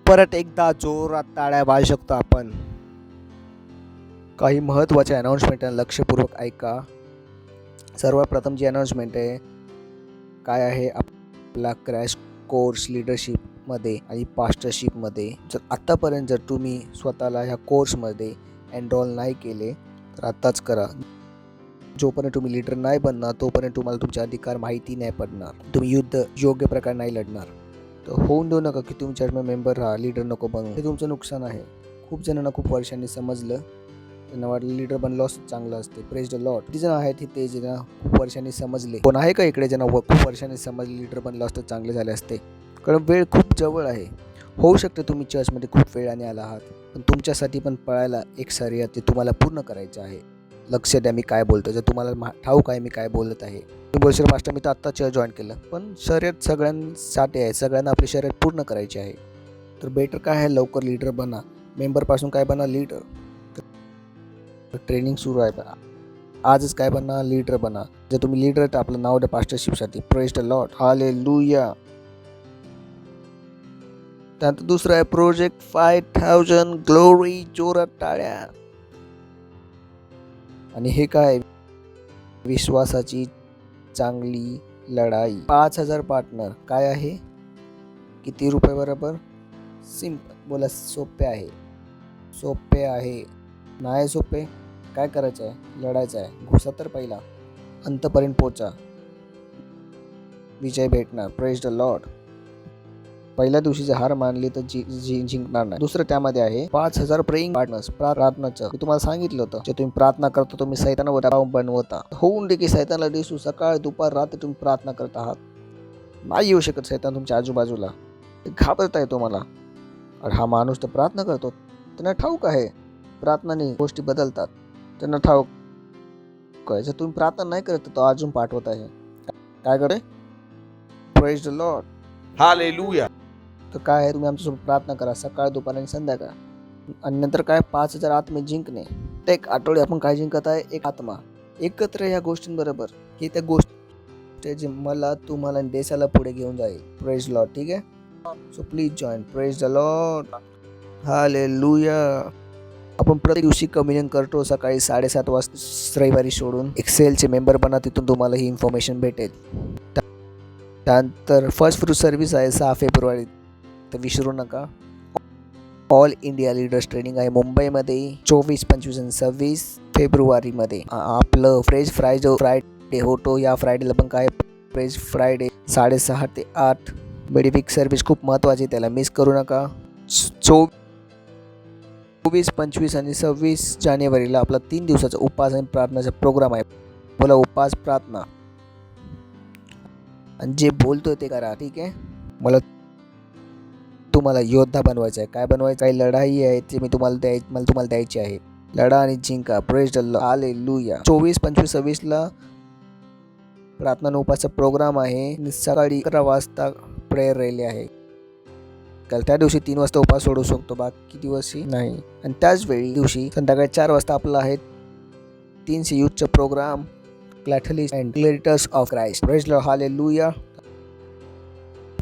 Speaker 8: परत एकदा जोरात टाळ्या वाजवू शकतो आपण. काही महत्त्वाचे अनाउन्समेंट लक्षपूर्वक ऐका.
Speaker 7: सर्वप्रथम जी अनाउन्समेंट आहे काय आहे आपला क्रॅश कोर्स लीडरशिपमध्ये आणि पास्टरशिपमध्ये. जर आत्तापर्यंत जर तुम्ही स्वतःला ह्या कोर्समध्ये एनरोल नाही केले तर आत्ताच करा. जोपर्यंत तुम्ही लीडर नाही बनणार तोपर्यंत तुम्हाला तुमचे अधिकार माहिती नाही पडणार, तुम्ही युद्ध योग्य प्रकारे नाही लढणार. तर होऊन देऊ नका की तुम्ही चर्चमध्ये मेंबर राहा, लीडर नको बनू, हे तुमचं नुकसान आहे. खूप जणांना खूप वर्षांनी समजलं, त्यांना वाटलं लीडर बनलो असं चांगलं असते. Praise the Lord. किती जण आहेत ते ज्यांना खूप वर्षांनी समजले? कोण आहे का इकडे ज्यांना खूप वर्षांनी समजले लीडर बनलं असतं चांगले झाले असते? कारण वेळ खूप जवळ आहे. होऊ शकते तुम्ही चर्चमध्ये खूप वेळाने आला आहात, पण तुमच्यासाठी पण पळायला एक शर्यत ते तुम्हाला पूर्ण करायचं आहे. लक्ष द्या मी काय बोलतो. जर तुम्हाला ठाऊक आहे मी काय बोलत आहे, तुम्ही बोलशील मास्टर मी तर आत्ता चर्च जॉईन केलं, पण शर्यत सगळ्यांसाठी आहे, सगळ्यांना आपली शर्यत पूर्ण करायची आहे. तर बेटर काय आहे, लवकर लीडर बना. मेंबरपासून काय बना, लीडर. ट्रेनिंग सुरू आहे, आजच काय बना, लीडर बना. जर तुम्ही लीडर तर आपलं नाव द्या पास्टरशिपसाठी. Praise the Lord. हालेलुया. त्यानंतर दुसरं आहे प्रोजेक्ट 5000 ग्लोरी. जोरात टाळ्या. आणि हे काय, विश्वासाची चांगली लढाई. 5000 पार्टनर. काय आहे, किती रुपये बरोबर? सिंपल बोला, सोपे आहे. सोपे आहे नाही सोपे. काय करायचं आहे, लढायचं आहे. घुसा तर पहिला, अंतपर्यंत पोचा, विजय भेटणार. Praise the Lord. पहिल्या दिवशी जर हार मानली तर जिंकणार नाही. दुसरं त्यामध्ये आहे 5000 प्रेइंग पार्टनर्स. प्रार्थनाचं मी तुम्हाला सांगितलं होतं, जे तुम्ही प्रार्थना करता तुम्ही सैतानावर दबाव बनवता. होऊन दे की सैतानाला दिसू, सकाळ दुपार रात्री तुम्ही प्रार्थना करत आहात. नाही येऊ शकत सैतान तुमच्या आजूबाजूला, घाबरताय तुम्हाला. अरे हा माणूस तर प्रार्थना करतो, त्यांना ठाऊक आहे प्रार्थनाने गोष्टी बदलतात, त्यांना ठाऊक आहे. जर तुम्ही प्रार्थना नाही करत तो अजून पाठवत आहे. काय करे? Praise the Lord.
Speaker 9: हालेलुया.
Speaker 7: तर काय आहे, तुम्ही आमच्यासोबत प्रार्थना करा सकाळ दुपार आणि संध्याकाळ. आणि नंतर काय, 5000 आत्मे जिंकणे. एक आठवडे आपण काय जिंकत आहे, एक आत्मा. एकत्र या गोष्टींबरोबर ही त्या गोष्ट जे मला तुम्हाला देशाला पुढे घेऊन जाईल. Praise Lord. ठीक आहे, so please join. Praise the Lord. Hallelujah. आपण प्रत्येक दिवशी कम्युनियन करतो सकाळी 7:30 वाजता रविवारी सोडून. एक्सेलचे मेंबर बना, तिथून तुम्हाला ही इन्फॉर्मेशन भेटेल. त्यानंतर फर्स्ट फ्रूट सर्व्हिस आहे 6 फेब्रुवारी, तर विसरू नका. ऑल इंडिया लीडर्स ट्रेनिंग आहे मुंबईमध्ये 24, 25 आणि 26 फेब्रुवारीमध्ये. आपलं फ्रेश फ्रायडे होतो. या फ्रायडेला पण काय, फ्रेश फ्रायडे 6:30 ते 8. मेडिफिक सर्व्हिस खूप महत्त्वाची, त्याला मिस करू नका. 24, 25 आणि 26 जानेवारीला आपला 3 दिवसाचा उपवास आणि प्रार्थनाचा प्रोग्राम आहे. बोला उपवास प्रार्थना. आणि जे बोलतोय ते करा. ठीक आहे, मला तुम्हाला योद्धा बनवायचं आहे. काय बनवायचं आहे, लढाई आहे ती मला तुम्हाला द्यायची आहे. लढा आणि जिंका. Praise the Lord. हालेलुया. 24, 25, 26ला प्रार्थना उपवासाचा प्रोग्राम आहे. सकाळी 11 वाजता प्रेयर रॅली आहे. काल त्या दिवशी 3 वाजता उपवास सोडू शकतो, बाकी दिवशी नाही. आणि त्याच वेळी दिवशी संध्याकाळी 4 वाजता आपला आहे 300 यूथचा प्रोग्राम, क्लॅथलिस्ट and gladiators of Christ. Praise the Lord. Hallelujah.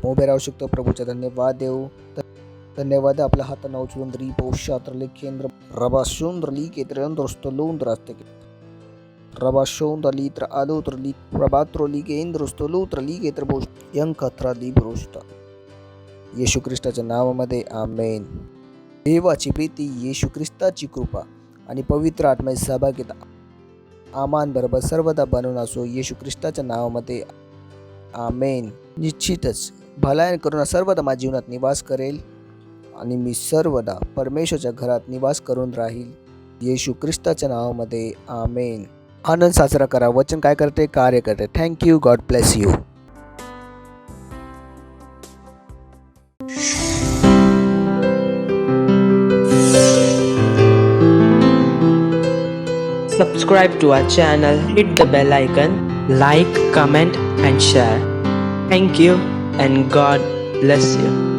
Speaker 7: उभे राहू शकतो. प्रभूचा धन्यवाद देऊ. धन्यवाद. आपल्या हातांना उचलून री पौषात्र केंद्र रबाशुंद्र ली केंद्र स्तोलूंद्र असते रबाशुंद्र लीत्र आलोत्र ली प्रभात्रो ली केंद्र स्तोलूत्र ली केंद्र बोष यंकत्र ली ब्रोष्ट. येशू ख्रिस्ताच्या नावामध्ये आमेन. देवाची प्रीती, येशू ख्रिस्ताची कृपा आणि पवित्र आत्म्याची सहभागिता आमान बरोबर सर्वदा बनवून असो. येशू ख्रिस्ताच्या नावामध्ये आमेन. निश्चितच भलाई करुणा सर्वदा माझ्या जीवनात निवास करेल आणि मी सर्वदा परमेश्वरच्या घरात निवास करून राहील. येशू ख्रिस्ताच्या नावामध्ये आमेन. आनंद साजरा करा. वचन काय करते, कार्य करते. Thank you. God bless you.
Speaker 10: Subscribe to our channel, hit the bell icon, like, comment and share. Thank you and God bless you.